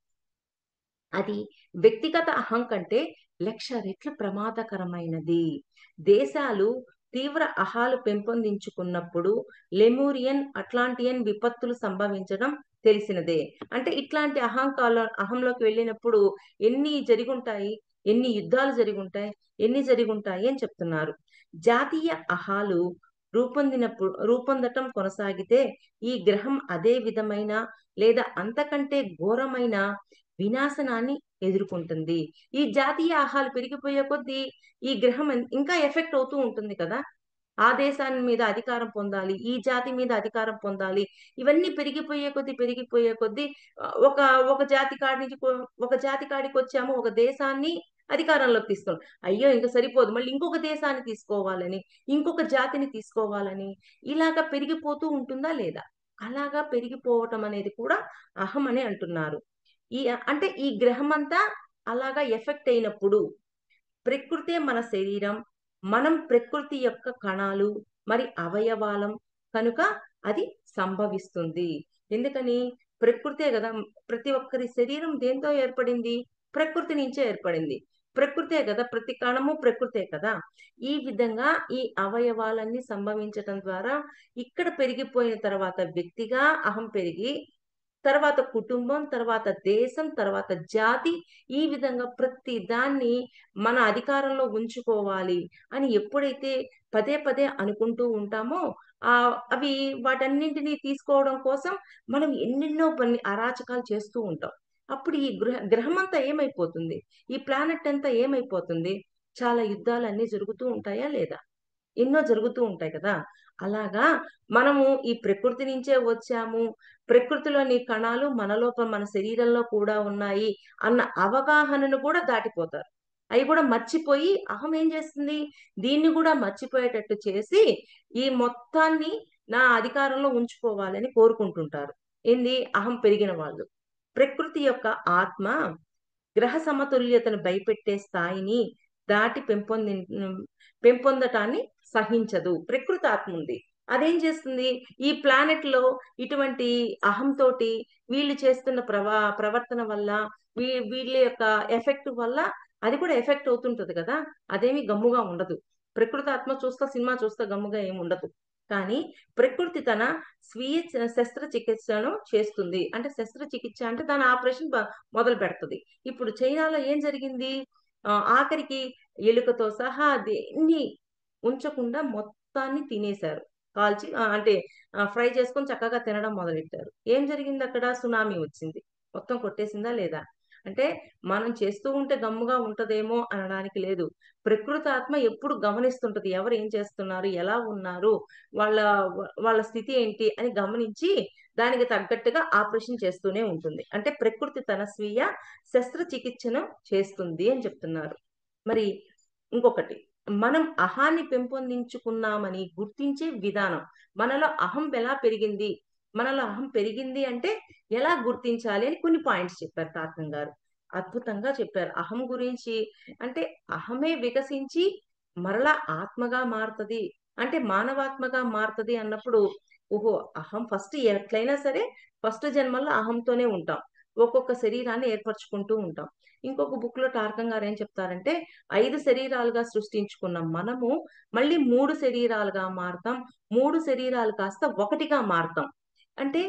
అది వ్యక్తిగత అహం కంటే 1,00,000 రెట్లు ప్రమాదకరమైనది. దేశాలు తీవ్ర అహాలు పెంపొందించుకున్నప్పుడు లెమూరియన్, అట్లాంటియన్ విపత్తులు సంభవించడం తెలిసినదే. అంటే ఇట్లాంటి అహంలోకి వెళ్ళినప్పుడు ఎన్ని జరిగుంటాయి? ఎన్ని యుద్ధాలు జరిగుంటాయి? ఎన్ని జరిగుంటాయి అని చెప్తున్నారు. జాతీయ అహాలు రూపొందటం కొనసాగితే ఈ గ్రహం అదే విధమైన లేదా అంతకంటే ఘోరమైన వినాశనాన్ని ఎదుర్కొంటుంది. ఈ జాతీయ ఆహాలు పెరిగిపోయే కొద్దీ ఈ గ్రహం ఇంకా ఎఫెక్ట్ అవుతూ ఉంటుంది కదా! ఆ దేశాన్ని మీద అధికారం పొందాలి. ఈ జాతి మీద అధికారం పొందాలి. ఇవన్నీ పెరిగిపోయే కొద్దీ ఒక ఒక జాతి కాడి నుంచి ఒక జాతి కాడికొచ్చాము. ఒక దేశాన్ని అధికారంలోకి తీసుకోవాలి. అయ్యో ఇంక సరిపోదు, మళ్ళీ ఇంకొక దేశాన్ని తీసుకోవాలని, ఇంకొక జాతిని తీసుకోవాలని ఇలాగా పెరిగిపోతూ ఉంటుందా లేదా? అలాగా పెరిగిపోవటం అనేది కూడా అహం అని అంటున్నారు. ఈ అంటే ఈ గ్రహమంతా అలాగా ఎఫెక్ట్ అయినప్పుడు ప్రకృతే మన శరీరం, మనం ప్రకృతి యొక్క కణాలు, మరి అవయవాలం కనుక అది సంభవిస్తుంది. ఎందుకని? ప్రకృతే గదా! ప్రతి ఒక్కరి శరీరం దేనితో ఏర్పడింది? ప్రకృతి నుంచే ఏర్పడింది. ప్రకృతే గదా! ప్రతి కణము ప్రకృతే కదా! ఈ విధంగా ఈ అవయవాలన్నీ సంభవించటం ద్వారా ఇక్కడ పెరిగిపోయిన తర్వాత వ్యక్తిగా అహం పెరిగి, తర్వాత కుటుంబం, తర్వాత దేశం, తర్వాత జాతి, ఈ విధంగా ప్రతి దాన్ని మన అధికారంలో ఉంచుకోవాలి అని ఎప్పుడైతే పదే పదే అనుకుంటూ ఉంటామో, అవి వాటన్నింటిని తీసుకోవడం కోసం మనం ఎన్నెన్నో పని అరాచకాలు చేస్తూ ఉంటాం. అప్పుడు ఈ గ్రహమంతా ఏమైపోతుంది? ఈ ప్లానెట్ అంతా ఏమైపోతుంది? చాలా యుద్ధాలన్నీ జరుగుతూ ఉంటాయా లేదా? ఎన్నో జరుగుతూ ఉంటాయి కదా! అలాగా మనము ఈ ప్రకృతి నుంచే వచ్చాము, ప్రకృతిలోని కణాలు మన శరీరంలో కూడా ఉన్నాయి అన్న అవగాహనను కూడా దాటిపోతారు. అయి కూడా మర్చిపోయి అహం ఏం చేస్తుంది? దీన్ని కూడా మర్చిపోయేటట్టు చేసి, ఈ మొత్తాన్ని నా అధికారంలో ఉంచుకోవాలని కోరుకుంటుంటారు. ఏంది? అహం పెరిగిన వాళ్ళు. ప్రకృతి యొక్క ఆత్మ గ్రహ సమతుల్యతను భయపెట్టే స్థాయిని దాటి పెంపొందటాన్ని సహించదు. ప్రకృతి ఆత్మ ఉంది. అదేం చేస్తుంది? ఈ ప్లానెట్‌లో ఇటువంటి అహంతోటి వీళ్ళు చేస్తున్న ప్రవర్తన వల్ల, వీళ్ళ యొక్క ఎఫెక్ట్ వల్ల అది కూడా ఎఫెక్ట్ అవుతుంటది కదా! అదేమి గమ్ముగా ఉండదు. ప్రకృతి ఆత్మ చూస్తా, సినిమా చూస్తా గమ్ముగా ఏమి ఉండదు. కానీ ప్రకృతి తన స్వీయ శస్త్రచికిత్సను చేస్తుంది. అంటే శస్త్రచికిత్స అంటే దాని ఆపరేషన్ మొదలు పెడతది. ఇప్పుడు చైనాలో ఏం జరిగింది? ఆఖరికి ఎలుకతో సహా దేన్ని ఉంచకుండా మొత్తాన్ని తినేశారు. కాల్చి అంటే ఫ్రై చేసుకొని చక్కగా తినడం మొదలెట్టారు. ఏం జరిగిందక్కడ? సునామీ వచ్చింది. మొత్తం కొట్టేసిందా లేదా? అంటే మనం చేస్తూ ఉంటే గమ్ముగా ఉంటదేమో అనడానికి లేదు. ప్రకృతి ఆత్మ ఎప్పుడు గమనిస్తుంటది. ఎవరు ఏం చేస్తున్నారు? ఎలా ఉన్నారు? వాళ్ళ వాళ్ళ స్థితి ఏంటి? అని గమనించి దానికి తగ్గట్టుగా ఆపరేషన్ చేస్తూనే ఉంటుంది. అంటే ప్రకృతి తన స్వీయ శస్త్రచికిత్సను చేస్తుంది అని చెప్తున్నారు. మరి ఇంకొకటి, మనం అహాన్ని పెంపొందించుకున్నామని గుర్తించే విధానం. మనలో అహం ఎలా పెరిగింది? మనలో అహం పెరిగింది అంటే ఎలా గుర్తించాలి అని కొన్ని పాయింట్స్ చెప్పారు తారకం గారు. అద్భుతంగా చెప్పారు. అహం గురించి అంటే అహమే వికసించి మరలా ఆత్మగా మారతది. అంటే మానవాత్మగా మారతది అన్నప్పుడు, ఓహో! అహం ఫస్ట్ ఎట్లైనా సరే ఫస్ట్ జన్మల్లో అహంతోనే ఉంటాం. ఒక్కొక్క శరీరాన్ని ఏర్పరచుకుంటూ ఉంటాం. ఇంకొక బుక్‌లో టార్కం గారు ఏం చెప్తారంటే 5 శరీరాలుగా సృష్టించుకున్న మనము మళ్ళీ 3 శరీరాలుగా మారతాం. 3 శరీరాలు కాస్త ఒకటిగా మారతాం. అంటే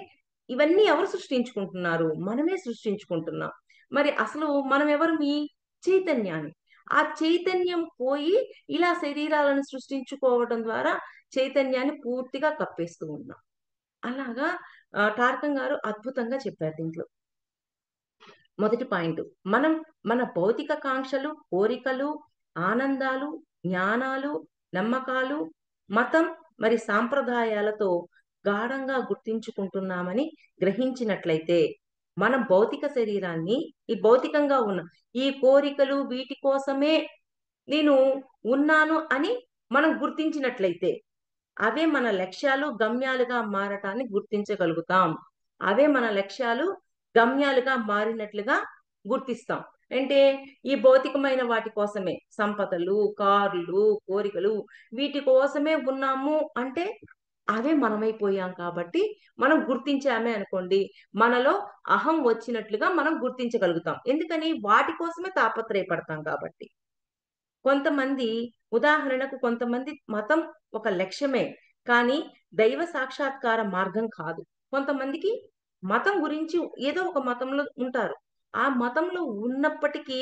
ఇవన్నీ ఎవరు సృష్టించుకుంటున్నారు? మనమే సృష్టించుకుంటున్నాం. మరి అసలు మనం ఎవరిమి? చైతన్యాన్ని. ఆ చైతన్యం పోయి ఇలా శరీరాలను సృష్టించుకోవడం ద్వారా చైతన్యాన్ని పూర్తిగా కప్పేస్తూ ఉన్నాం. అలాగా టార్కం గారు అద్భుతంగా చెప్పారు దీంట్లో. మొదటి పాయింట్. మనం మన భౌతిక కాంక్షలు, కోరికలు, ఆనందాలు, జ్ఞానాలు, నమ్మకాలు, మతం మరి సాంప్రదాయాలతో గాఢంగా గుర్తించుకుంటున్నామని గ్రహించినట్లయితే, మన భౌతిక శరీరాన్ని ఈ భౌతికంగా ఉన్న ఈ కోరికలు వీటి కోసమే నేను ఉన్నాను అని మనం గుర్తించినట్లయితే, అవే మన లక్ష్యాలు, గమ్యాలుగా మారటాన్ని గుర్తించగలుగుతాం. అవే మన లక్ష్యాలు, గమ్యాలుగా మారినట్లుగా గుర్తిస్తాం. అంటే ఈ భౌతికమైన వాటి కోసమే సంపదలు, కార్లు, కోరికలు వీటి కోసమే ఉన్నాము అంటే అవే మనమైపోయాం కాబట్టి మనం గుర్తించామే అనుకోండి. మనలో అహం వచ్చినట్లుగా మనం గుర్తించగలుగుతాం. ఎందుకని? వాటి కోసమే తాపత్రయపడతాం కాబట్టి. కొంతమంది ఉదాహరణకు కొంతమంది మతం ఒక లక్ష్యమే. కానీ దైవ సాక్షాత్కార మార్గం కాదు. కొంతమందికి మతం గురించి ఏదో ఒక మతంలో ఉంటారు. ఆ మతంలో ఉన్నప్పటికీ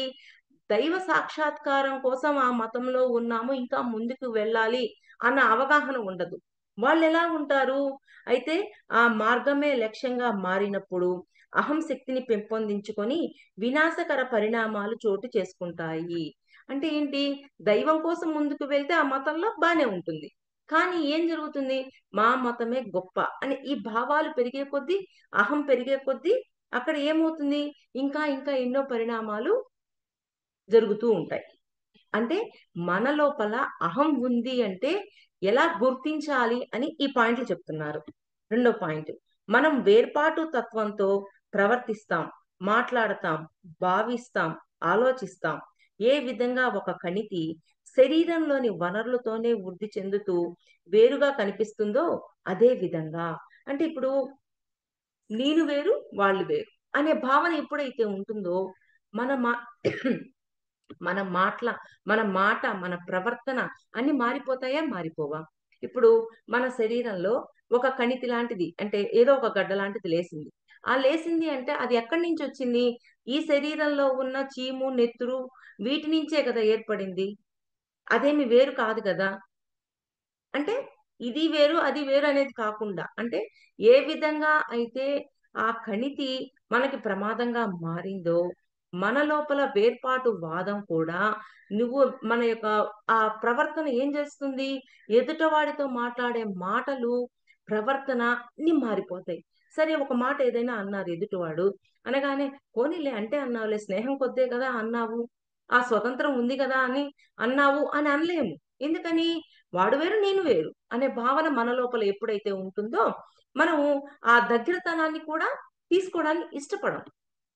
దైవ సాక్షాత్కారం కోసం ఆ మతంలో ఉన్నాము, ఇంకా ముందుకు వెళ్ళాలి అన్న అవగాహన ఉండదు. వాళ్ళెలా ఉంటారు? అయితే ఆ మార్గమే లక్ష్యంగా మారినప్పుడు అహం శక్తిని పెంపొందించుకొని వినాశకర పరిణామాలు చోటు చేసుకుంటాయి. అంటే ఏంటి? దైవం కోసం ముందుకు వెళ్తే ఆ మతంలో బానే ఉంటుంది. కానీ ఏం జరుగుతుంది? మా మతమే గొప్ప అని ఈ భావాలు పెరిగే కొద్దీ, అహం పెరిగే కొద్దీ అక్కడ ఏమవుతుంది? ఇంకా ఇంకా ఎన్నో పరిణామాలు జరుగుతూ ఉంటాయి. అంటే మన లోపల అహం ఉంది అంటే ఎలా గుర్తించాలి అని ఈ పాయింట్లు చెప్తున్నారు. రెండో పాయింట్, మనం వేర్పాటు తత్వంతో ప్రవర్తిస్తాం, మాట్లాడతాం, భావిస్తాం, ఆలోచిస్తాం. ఏ విధంగా ఒక కణితి శరీరంలోని వనరులతోనే వృద్ధి చెందుతూ వేరుగా కనిపిస్తుందో అదే విధంగా, అంటే ఇప్పుడు నేను వేరు, వాళ్ళు వేరు అనే భావన ఎప్పుడైతే ఉంటుందో మన మా మన మాటల మన మాట, మన ప్రవర్తన అన్ని మారిపోతాయా? మారిపోవా? ఇప్పుడు మన శరీరంలో ఒక కణితి లాంటిది, అంటే ఏదో ఒక గడ్డ లాంటిది లేసింది. ఆ లేసింది అంటే అది ఎక్కడి నుంచి వచ్చింది? ఈ శరీరంలో ఉన్న చీము, నెత్తురు వీటి నుంచే కదా ఏర్పడింది. అదేమి వేరు కాదు కదా! అంటే ఇది వేరు, అది వేరు అనేది కాకుండా, అంటే ఏ విధంగా అయితే ఆ కణితి మనకి ప్రమాదంగా మారిందో, మన లోపల వేర్పాటు వాదం కూడా నువ్వు మన యొక్క ఆ ప్రవర్తన ఏం చేస్తుంది? ఎదుటవాడితో మాట్లాడే మాటలు, ప్రవర్తన అన్నీ మారిపోతాయి. సరే ఒక మాట ఏదైనా అన్నారు ఎదుటివాడు. అనగానే పోనీలే అంటే అన్నావులే, స్నేహం కొద్దే కదా అన్నావు. ఆ స్వతంత్రం ఉంది కదా అని అన్నావు అని అనలేము. ఎందుకని? వాడు వేరు, నేను వేరు అనే భావన మన లోపల ఎప్పుడైతే ఉంటుందో, మనము ఆ దగ్గరతనాన్ని కూడా తీసుకోవడానికి ఇష్టపడం.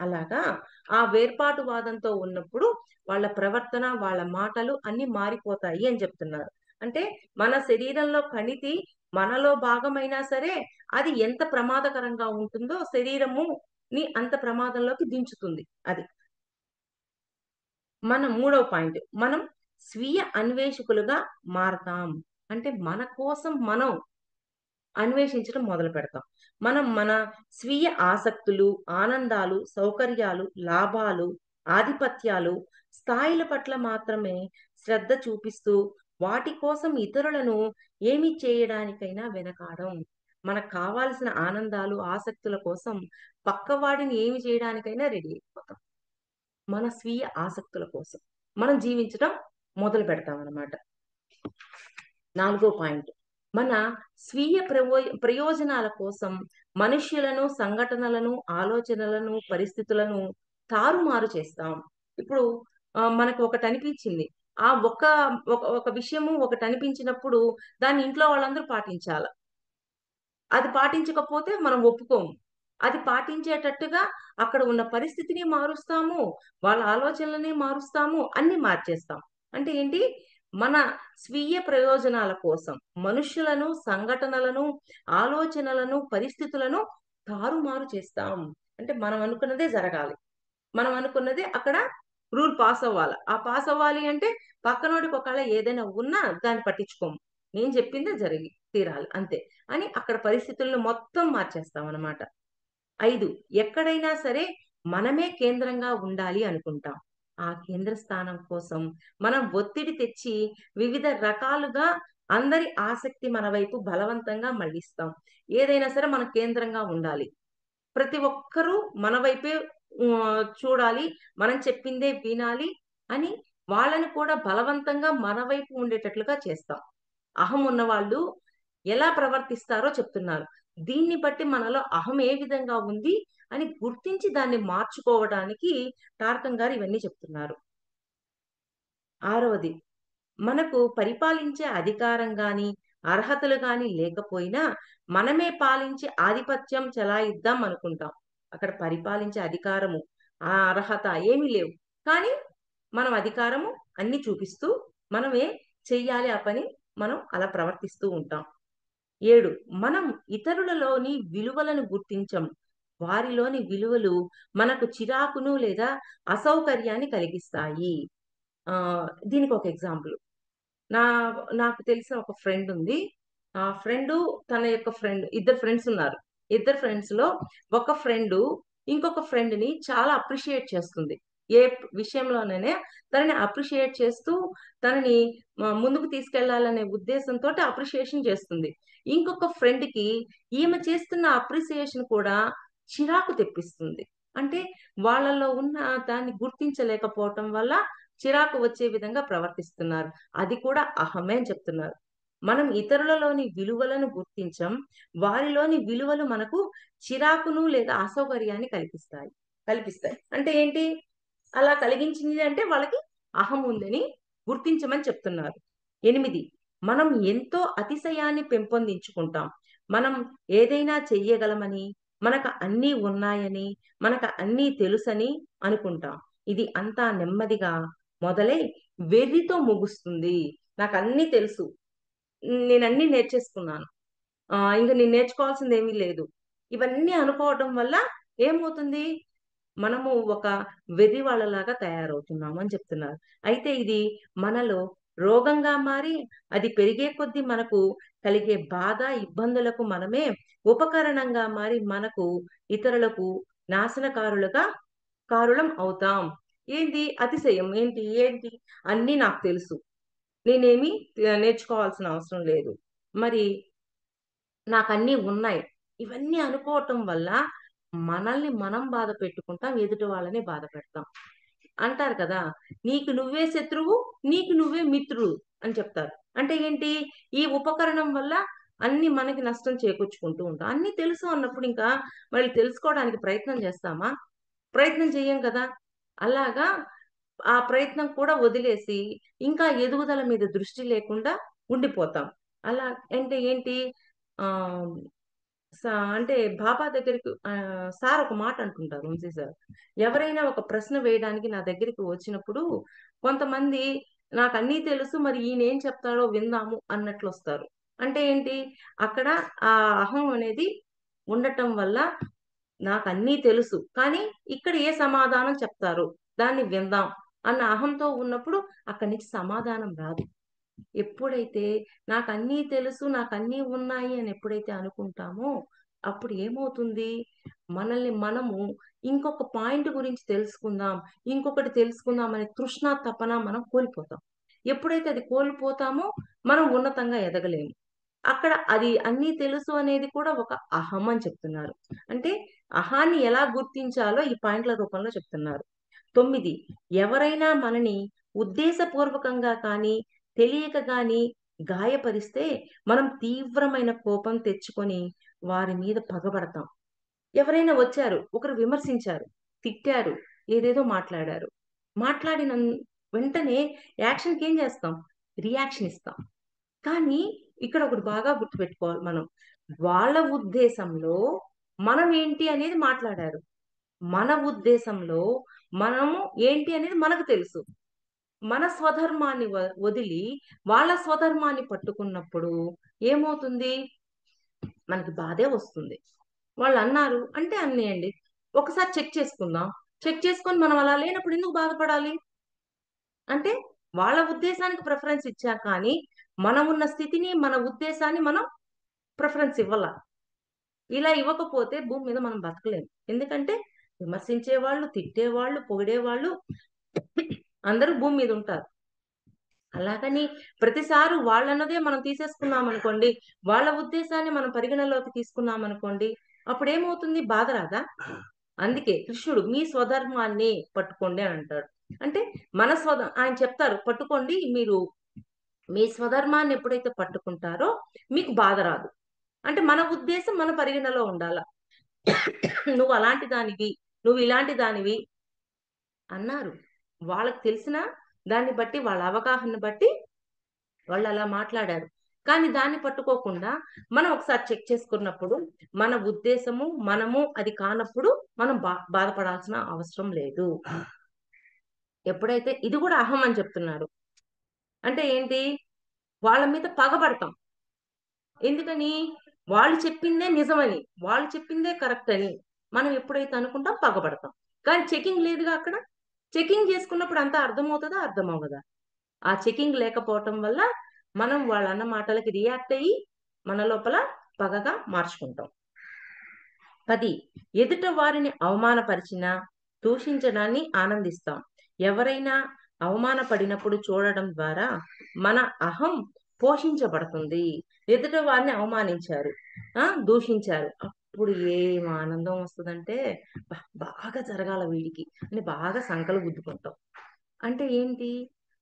అలాగా ఆ వేర్పాటువాదంతో ఉన్నప్పుడు వాళ్ళ ప్రవర్తన, వాళ్ళ మాటలు అన్నీ మారిపోతాయి అని చెప్తున్నారు. అంటే మన శరీరంలో కణితి మనలో భాగమైనా సరే, అది ఎంత ప్రమాదకరంగా ఉంటుందో శరీరముని అంత ప్రమాదంలోకి దించుతుంది అది. మూడవ పాయింట్, మనం స్వీయ అన్వేషకులుగా మారతాం. అంటే మన కోసం మనం అన్వేషించడం మొదలుపెడతాం. మనం మన స్వీయ ఆసక్తులు, ఆనందాలు, సౌకర్యాలు, లాభాలు, ఆధిపత్యాలు, స్థాయిల పట్ల మాత్రమే శ్రద్ధ చూపిస్తూ, వాటి కోసం ఇతరులను ఏమి చేయడానికైనా వెనకాడం. మనకు కావాల్సిన ఆనందాలు, ఆసక్తుల కోసం పక్కవాడిని ఏమి చేయడానికైనా రెడీ అయిపోతాం. మన స్వీయ ఆసక్తుల కోసం మనం జీవించడం మొదలు పెడతామనమాట. నాలుగో పాయింట్, మన స్వీయ ప్రయోజనాల కోసం మనుష్యులను, సంఘటనలను, ఆలోచనలను, పరిస్థితులను తారుమారు చేస్తాం. ఇప్పుడు మనకు ఒకటి అనిపించింది. ఆ ఒక్క ఒక ఒక విషయము ఒకటి అనిపించినప్పుడు దాన్ని ఇంట్లో వాళ్ళందరూ పాటించాల. అది పాటించకపోతే మనం ఒప్పుకోము. అది పాటించేటట్టుగా అక్కడ ఉన్న పరిస్థితిని మారుస్తాము. వాళ్ళ ఆలోచనలని మారుస్తాము. అన్నీ మార్చేస్తాం. అంటే ఏంటి? మన స్వీయ ప్రయోజనాల కోసం మనుష్యులను, సంఘటనలను, ఆలోచనలను, పరిస్థితులను తారుమారు చేస్తాం. అంటే మనం అనుకున్నదే జరగాలి. మనం అనుకున్నదే అక్కడ రూల్ పాస్ అవ్వాల. ఆ పాస్ అవ్వాలి అంటే పక్కనోడికి ఒకవేళ ఏదైనా ఉన్నా దాన్ని పట్టించుకోము. నేను చెప్పిందే జరిగి తీరాలి అంతే అని అక్కడ పరిస్థితులను మొత్తం మార్చేస్తామనమాట. 5, ఎక్కడైనా సరే మనమే కేంద్రంగా ఉండాలి అనుకుంటాం. ఆ కేంద్ర స్థానం కోసం మనం ఒత్తిడి తెచ్చి వివిధ రకాలుగా అందరి ఆసక్తి మన వైపు బలవంతంగా మళ్ళిస్తాం. ఏదైనా సరే మనం కేంద్రంగా ఉండాలి. ప్రతి ఒక్కరూ మన వైపే చూడాలి. మనం చెప్పిందే వినాలి అని వాళ్ళని కూడా బలవంతంగా మన వైపు ఉండేటట్లుగా చేస్తాం. అహం ఉన్నవాళ్ళు ఎలా ప్రవర్తిస్తారో చెప్తున్నారు. దీన్ని బట్టి మనలో అహం ఏ విధంగా ఉంది అని గుర్తించి దాన్ని మార్చుకోవడానికి టార్కం గారు ఇవన్నీ చెప్తున్నారు. ఆరవది, మనకు పరిపాలించే అధికారం గాని, అర్హతలు గాని లేకపోయినా మనమే పాలించి ఆధిపత్యం చెలాయిద్దాం అనుకుంటాం. అక్కడ పరిపాలించే అధికారము, ఆ అర్హత ఏమీ లేవు. కానీ మనం అధికారము అన్నీ చూపిస్తూ మనమే చెయ్యాలి ఆ పని. మనం అలా ప్రవర్తిస్తూ ఉంటాం. 7, మనం ఇతరులలోని విలువలను గుర్తించం. వారిలోని విలువలు మనకు చిరాకును లేదా అసౌకర్యాన్ని కలిగిస్తాయి. దీనికి ఒక ఎగ్జాంపుల్. నా నాకు తెలిసిన ఒక ఫ్రెండ్ ఉంది. ఆ ఫ్రెండు తన యొక్క ఫ్రెండ్, ఇద్దరు ఫ్రెండ్స్ ఉన్నారు. ఇద్దరు ఫ్రెండ్స్‌లో ఒక ఫ్రెండు ఇంకొక ఫ్రెండ్‌ని చాలా అప్రిషియేట్ చేస్తుంది. ఏ విషయంలోనైనా తనని అప్రిషియేట్ చేస్తూ తనని ముందుకు తీసుకెళ్లాలనే ఉద్దేశంతోటి అప్రిషియేషన్ చేస్తుంది. ఇంకొక ఫ్రెండ్‌కి ఈమె చేస్తున్న అప్రిషియేషన్ కూడా చిరాకు తెప్పిస్తుంది. అంటే వాళ్ళలో ఉన్న దాన్ని గుర్తించలేకపోవటం వల్ల చిరాకు వచ్చే విధంగా ప్రవర్తిస్తున్నారు. అది కూడా అహమే అని చెప్తున్నారు. మనం ఇతరులలోని విలువలను గుర్తించం. వారిలోని విలువలు మనకు చిరాకును లేదా అసౌకర్యాన్ని కల్పిస్తాయి. కల్పిస్తాయి. అంటే ఏంటి? అలా కలిగించింది అంటే వాళ్ళకి అహం ఉందని గుర్తించమని చెప్తున్నారు. 8, మనం ఎంతో అతిశయాన్ని పెంపొందించుకుంటాం. మనం ఏదైనా చెయ్యగలమని, మనకు అన్నీ ఉన్నాయని, మనకు అన్నీ తెలుసని అనుకుంటాం. ఇది అంతా నెమ్మదిగా మొదలై వెర్రితో ముగుస్తుంది. నాకన్నీ తెలుసు. నేనన్నీ నేర్చేసుకున్నాను. ఇంక నేను నేర్చుకోవాల్సిందేమీ లేదు. ఇవన్నీ అనుకోవటం వల్ల ఏమవుతుంది? మనము ఒక వెర్రి వాళ్ళలాగా తయారవుతున్నాము అని చెప్తున్నారు. అయితే ఇది మనలో రోగంగా మారి, అది పెరిగే కొద్దీ మనకు కలిగే బాధ, ఇబ్బందులకు మనమే ఉపకరణంగా మారి, మనకు ఇతరులకు నాశనకారులుగా కారులం అవుతాం. ఏంటి అతిశయం? ఏంటి? ఏంటి? అన్నీ నాకు తెలుసు. నేనేమి నేర్చుకోవాల్సిన అవసరం లేదు. మరి నాకన్నీ ఉన్నాయి. ఇవన్నీ అనుకోవటం వల్ల మనల్ని మనం బాధ పెట్టుకుంటాం. ఎదుటి వాళ్ళని బాధ పెడతాం. అంటారు కదా! "నీకు నువ్వే శత్రువు, నీకు నువ్వే మిత్రుడు" అని చెప్తారు. అంటే ఏంటి? ఈ ఉపకరణం వల్ల అన్నీ మనకి నష్టం చేకూర్చుకుంటూ ఉంటాం. అన్నీ తెలుసు అన్నప్పుడు ఇంకా మళ్ళీ తెలుసుకోవడానికి ప్రయత్నం చేస్తామా? ప్రయత్నం చెయ్యం కదా! అలాగా ఆ ప్రయత్నం కూడా వదిలేసి, ఇంకా ఎదుగుదల మీద దృష్టి లేకుండా ఉండిపోతాం. అలా అంటే ఏంటి? ఆహ్, అంటే బాబా దగ్గరికి సార్ ఒక మాట అంటుంటారు వంశీ సార్. ఎవరైనా ఒక ప్రశ్న వేయడానికి నా దగ్గరికి వచ్చినప్పుడు కొంతమంది నాకన్నీ తెలుసు మరి ఈయనేం చెప్తాడో విందాము అన్నట్లొస్తారు. అంటే ఏంటి? అక్కడ ఆ అహం అనేది ఉండటం వల్ల నాకన్నీ తెలుసు. కానీ ఇక్కడ ఏ సమాధానం చెప్తారో దాన్ని విందాం అన్న అహంతో ఉన్నప్పుడు అక్కడి నుంచి సమాధానం రాదు. ఎప్పుడైతే నాకన్నీ తెలుసు, నాకన్నీ ఉన్నాయి అని ఎప్పుడైతే అనుకుంటామో, అప్పుడు ఏమవుతుంది? మనల్ని మనము ఇంకొక పాయింట్ గురించి తెలుసుకుందాం, ఇంకొకటి తెలుసుకుందాం అనే తృష్ణ, తపన మనం కోల్పోతాం. ఎప్పుడైతే అది కోల్పోతామో, మనం ఉన్నతంగా ఎదగలేము. అక్కడ అది అన్నీ తెలుసు అనేది కూడా ఒక అహం అని చెప్తున్నారు. అంటే అహాన్ని ఎలా గుర్తించాలో ఈ పాయింట్ల రూపంలో చెప్తున్నారు. 9, ఎవరైనా మనని ఉద్దేశపూర్వకంగా కానీ, తెలియక గాని గాయపరిస్తే మనం తీవ్రమైన కోపం తెచ్చుకొని వారి మీద పగబడతాం. ఎవరైనా వచ్చారు, ఒకరు విమర్శించారు, తిట్టారు, ఏదేదో మాట్లాడారు. మాట్లాడిన వెంటనే యాక్షన్‌కి ఏం చేస్తాం? రియాక్షన్ ఇస్తాం. కానీ ఇక్కడ ఒకటి బాగా గుర్తుపెట్టుకోవాలి మనం. వాళ్ళ ఉద్దేశంలో మనం ఏంటి అనేది మాట్లాడారు. మన ఉద్దేశంలో మనము ఏంటి అనేది మనకు తెలుసు. మన స్వధర్మాన్ని వదిలి వాళ్ళ స్వధర్మాన్ని పట్టుకున్నప్పుడు ఏమవుతుంది? మనకి బాధే వస్తుంది. వాళ్ళన్నారు అంటే అన్నేయండి. ఒకసారి చెక్ చేసుకుందాం. చెక్ చేసుకొని మనం అలా లేనప్పుడు ఎందుకు బాధపడాలి? అంటే వాళ్ళ ఉద్దేశానికి ప్రిఫరెన్స్ ఇచ్చాం కానీ, మనమున్న స్థితిని, మన ఉద్దేశాన్ని మనం ప్రిఫరెన్స్ ఇవ్వల. ఇలా ఇవ్వకపోతే భూమి మీద మనం బతకలేం. ఎందుకంటే విమర్శించేవాళ్ళు, తిట్టేవాళ్ళు, పొగిడేవాళ్ళు అందరూ భూమి మీద ఉంటారు. అలాగని ప్రతిసారి వాళ్ళన్నదే మనం తీసేసుకున్నామనుకోండి, వాళ్ళ ఉద్దేశాన్ని మనం పరిగణలోకి తీసుకున్నామనుకోండి, అప్పుడేమవుతుంది? బాధ రాదా? అందుకే కృష్ణుడు మీ స్వధర్మాన్ని పట్టుకోండి అని అంటాడు. అంటే మన ఆయన చెప్తారు పట్టుకోండి మీరు మీ స్వధర్మాన్ని ఎప్పుడైతే పట్టుకుంటారో మీకు బాధ రాదు. అంటే మన ఉద్దేశం మన పరిగణలో ఉండాల. నువ్వు అలాంటి దానివి, నువ్వు ఇలాంటి దానివి అన్నారు. వాళ్ళకి తెలిసిన దాన్ని బట్టి వాళ్ళ అవగాహన బట్టి వాళ్ళలా మాట్లాడారు. కానీ దాన్ని పట్టుకోకుండా మనం ఒకసారి చెక్ చేసుకున్నప్పుడు మన ఉద్దేశము, మనము అది కానప్పుడు మనం బాధపడాల్సిన అవసరం లేదు. ఎప్పుడైతే ఇది కూడా అహం అని చెప్తున్నారు. అంటే ఏంటి? వాళ్ళ మీద పగబడతాం. ఎందుకని? వాళ్ళు చెప్పిందే నిజమని, వాళ్ళు చెప్పిందే కరెక్ట్ అని మనం ఎప్పుడైతే అనుకుంటాం పగబడతాం. కానీ చెకింగ్ లేదుగా అక్కడ. చెకింగ్ చేసుకున్నప్పుడు అంతా అర్థమవుతదా? అర్థం అవ్వదా? ఆ చెకింగ్ లేకపోవటం వల్ల మనం వాళ్ళన్న మాటలకి రియాక్ట్ అయ్యి మన లోపల పగగా మార్చుకుంటాం. 10, ఎదుట వారిని అవమానపరిచినా, దూషించడాన్ని ఆనందిస్తాం. ఎవరైనా అవమానపడినప్పుడు చూడడం ద్వారా మన అహం పోషించబడుతుంది. ఎదుట వారిని అవమానించారు, దూషించారు. అప్పుడు ఏం ఆనందం వస్తదంటే, బాగా జరగాల వీడికి అని బాగా సంకలు గుద్దుకుంటాం. అంటే ఏంటి?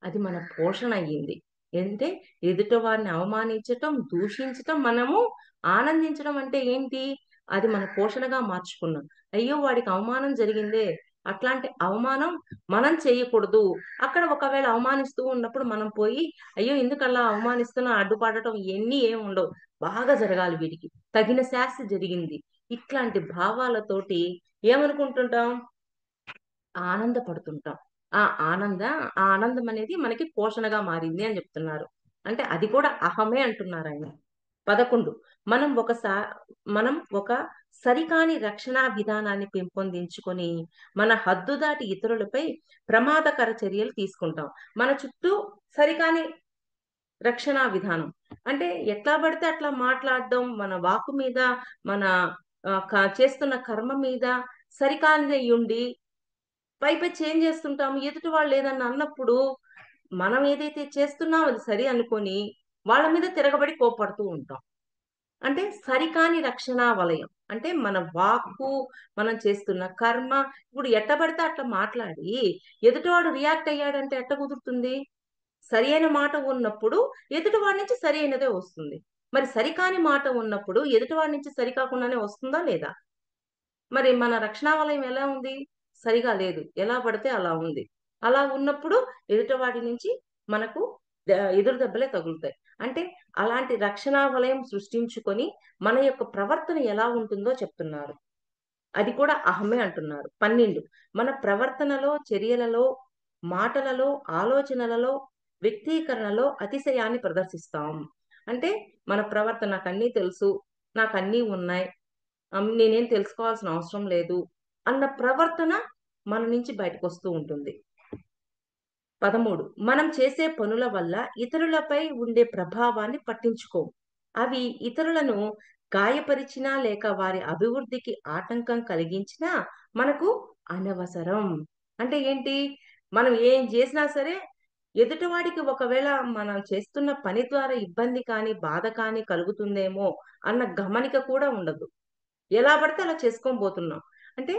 అది మన పోషణ అయ్యింది. అంటే ఎదుట వారిని అవమానించటం, దూషించటం, మనము ఆనందించడం అంటే ఏంటి? అది మన పోషణగా మార్చుకున్నాం. అయ్యో! వాడికి అవమానం జరిగిందే, అట్లాంటి అవమానం మనం చేయకూడదు. అక్కడ ఒకవేళ అవమానిస్తూ ఉన్నప్పుడు మనం పోయి, అయ్యో ఎందుకు అలా అవమానిస్తున్నా, అడ్డుపడటం ఇవన్నీ ఏమి ఉండవు, బాగా జరగాలి వీడికి, తగిన శాస్తి జరిగింది, ఇట్లాంటి భావాలతోటి ఏమనుకుంటుంటాం, ఆనందపడుతుంటాం. ఆ ఆ ఆనందం అనేది మనకి పోషణగా మారింది అని చెప్తున్నారు. అంటే అది కూడా అహమే అంటున్నారు ఆయన. 11, మనం మనం ఒక సరికాని రక్షణా విధానాన్ని పెంపొందించుకొని మన హద్దు దాటి ఇతరులపై ప్రమాదకర చర్యలు తీసుకుంటాం. మన చుట్టూ సరికాని రక్షణా విధానం అంటే ఎట్లా పడితే అట్లా మాట్లాడడం, మన వాక్కు మీద, మన చేస్తున్న కర్మ మీద సరికానిదై ఉండి పైపెచ్చి ఏం చేస్తుంటాము, ఎదుటి వాళ్ళు ఏదన్నా అన్నప్పుడు మనం ఏదైతే చేస్తున్నామో అది సరి అనుకొని వాళ్ళ మీద తిరగబడి కోప్పడుతూ ఉంటాం. అంటే సరికాని రక్షణా వలయం. అంటే మన వాక్కు, మనం చేస్తున్న కర్మ, ఇప్పుడు ఎట్ట పడితే అట్లా మాట్లాడి ఎదుటివాడు రియాక్ట్ అయ్యాడంటే ఎట్ట కుదురుతుంది? సరి అయిన మాట ఉన్నప్పుడు ఎదుటివాడి నుంచి సరి అయినదే వస్తుంది. మరి సరికాని మాట ఉన్నప్పుడు ఎదుటివాడి నుంచి సరి కాకుండానే వస్తుందా లేదా? మరి మన రక్షణా వలయం ఎలా ఉంది? సరిగా లేదు. ఎలా పడితే అలా ఉంది. అలా ఉన్నప్పుడు ఎదుటివాడి నుంచి మనకు ఎదురు దెబ్బలే తగులుతాయి. అంటే అలాంటి రక్షణా వలయం సృష్టించుకొని మన యొక్క ప్రవర్తన ఎలా ఉంటుందో చెప్తున్నారు. అది కూడా అహమే అంటున్నారు. 12, మన ప్రవర్తనలో, చర్యలలో, మాటలలో, ఆలోచనలలో, వ్యక్తీకరణలో అతిశయాన్ని ప్రదర్శిస్తాం. అంటే మన ప్రవర్తన నాకన్నీ తెలుసు, నాకన్నీ ఉన్నాయి, నేనేం తెలుసుకోవాల్సిన అవసరం లేదు అన్న ప్రవర్తన మన నుంచి బయటకొస్తూ ఉంటుంది. 13, మనం చేసే పనుల వల్ల ఇతరులపై ఉండే ప్రభావాన్ని పట్టించుకోం. అవి ఇతరులను గాయపరిచినా లేక వారి అభివృద్ధికి ఆటంకం కలిగించినా మనకు అనవసరం. అంటే ఏంటి? మనం ఏం చేసినా సరే ఎదుటివాడికి ఒకవేళ మనం చేస్తున్న పని ద్వారా ఇబ్బంది కానీ, బాధ కానీ కలుగుతుందేమో అన్న గమనిక కూడా ఉండదు. ఎలా పడితే అలా చేసుకొని పోతున్నాం. అంటే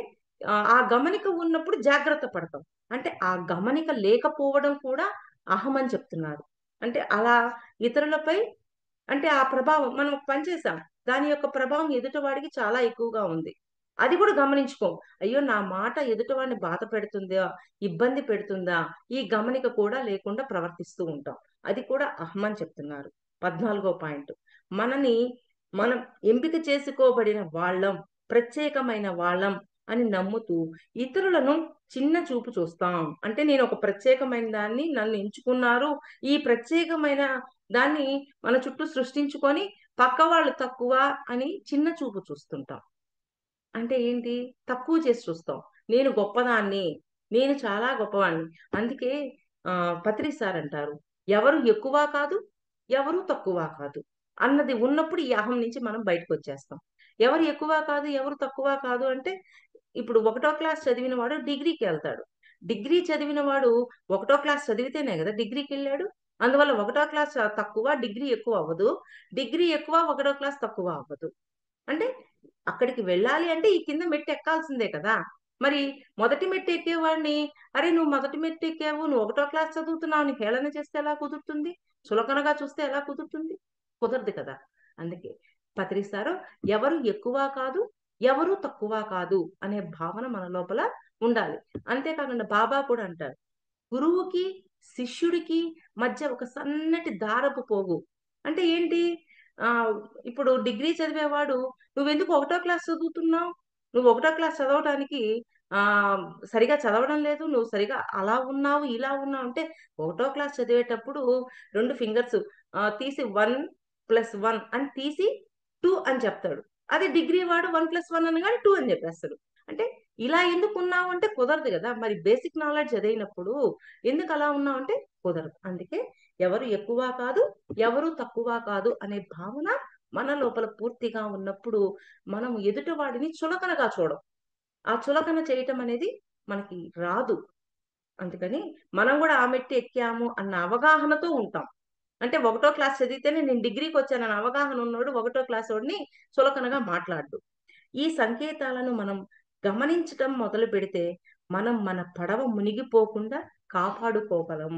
ఆ గమనిక ఉన్నప్పుడు జాగ్రత్త పడతాం. అంటే ఆ గమనిక లేకపోవడం కూడా అహం అని చెప్తున్నారు. అంటే అలా ఇతరులపై అంటే ఆ ప్రభావం మనం ఒక పని చేశాం. దాని యొక్క ప్రభావం ఎదుటివాడికి చాలా ఎక్కువగా ఉంది. అది కూడా గమనించుకోం. అయ్యో! నా మాట ఎదుటివాడిని బాధ పెడుతుందా? ఇబ్బంది పెడుతుందా? ఈ గమనిక కూడా లేకుండా ప్రవర్తిస్తూ ఉంటాం. అది కూడా అహం అని చెప్తున్నారు. 14 పాయింట్. మనని మనం ఎంపిక చేసుకోబడిన వాళ్ళం, ప్రత్యేకమైన వాళ్ళం అని నమ్ముతూ ఇతరులను చిన్న చూపు చూస్తాం. అంటే నేను ఒక ప్రత్యేకమైన దాన్ని, నన్ను ఎంచుకున్నారు, ఈ ప్రత్యేకమైన దాన్ని మన చుట్టూ సృష్టించుకొని పక్క వాళ్ళు తక్కువ అని చిన్న చూపు చూస్తుంటాం. అంటే ఏంటి? తక్కువ చేసి చూస్తాం. నేను గొప్పదాన్ని, నేను చాలా గొప్పవాడిని. అందుకే పత్రి సార్ అంటారు, ఎవరు ఎక్కువ కాదు, ఎవరు తక్కువ కాదు అన్నది ఉన్నప్పుడు ఈ అహం నుంచి మనం బయటకొచ్చేస్తాం. ఎవరు ఎక్కువ కాదు, ఎవరు తక్కువ కాదు అంటే ఇప్పుడు ఒకటో క్లాస్ చదివిన వాడు డిగ్రీకెళ్తాడు. డిగ్రీ చదివిన వాడు ఒకటో క్లాస్ చదివితేనే గదా డిగ్రీకెళ్ళాడు. అందువల్ల ఒకటో క్లాస్ తక్కువ, డిగ్రీ ఎక్కువ అవ్వదు. డిగ్రీ ఎక్కువ, ఒకటో క్లాస్ తక్కువ అవ్వదు. అంటే అక్కడికి వెళ్ళాలి అంటే ఈ కింద మెట్టు ఎక్కాల్సిందే కదా! మరి మొదటి మెట్టు ఎక్కేవాడిని, "అరే! నువ్వు మొదటి మెట్టు ఎక్కావు, నువ్వు ఒకటో క్లాస్ చదువుతున్నావు" అని హేళన చేస్తే ఎలా కుదురుతుంది? చులకనగా చూస్తే ఎలా కుదురుతుంది? కుదరదు కదా! అందుకే పత్రిస్తారు, ఎవరు ఎక్కువ కాదు, ఎవరు తక్కువ కాదు అనే భావన మన లోపల ఉండాలి. అంతే కాకుండా బాబా కూడా అంటారు, గురువుకి, శిష్యుడికి మధ్య ఒక సన్నటి దారపు పోగు. అంటే ఏంటి? ఆహ్, ఇప్పుడు డిగ్రీ చదివేవాడు "నువ్వెందుకు ఒకటో క్లాస్ చదువుతున్నావు? నువ్వు ఒకటో క్లాస్ చదవటానికి ఆహ్, సరిగా చదవడం లేదు. నువ్వు సరిగా అలా ఉన్నావు, ఇలా ఉన్నావు" అంటే ఒకటో క్లాస్ చదివేటప్పుడు 2 ఫింగర్స్ తీసి 1+1 అని తీసి 2 అని చెప్తాడు. అదే డిగ్రీ వాడు 1+1 అనగానే 2 అని చెప్పేస్తాడు. అంటే ఇలా ఎందుకున్నావు అంటే కుదరదు గదా! మరి బేసిక్ నాలెడ్జ్ అదైనప్పుడు ఎందుకలా ఉన్నావంటే కుదరదు. అందుకే ఎవరు ఎక్కువ కాదు, ఎవరు తక్కువ కాదు అనే భావన మన లోపల పూర్తిగా ఉన్నప్పుడు మనం ఎదుటి వాడిని చులకనగా చూడం. ఆ చులకన చేయటం అనేది మనకి రాదు. అందుకని మనం గూడా ఆ మెట్టు ఎక్కాము అన్న అవగాహనతో ఉంటాం. అంటే ఒకటో క్లాస్ చదివితేనే నేను డిగ్రీకొచ్చానన్న అవగాహన ఉన్నోడు ఒకటో క్లాసోడిని చులకనగా మాట్లాడడు. ఈ సంకేతాలను మనం గమనించటం మొదలుపెడితే, మనం మన పడవ మునిగిపోకుండా కాపాడుకోగలం.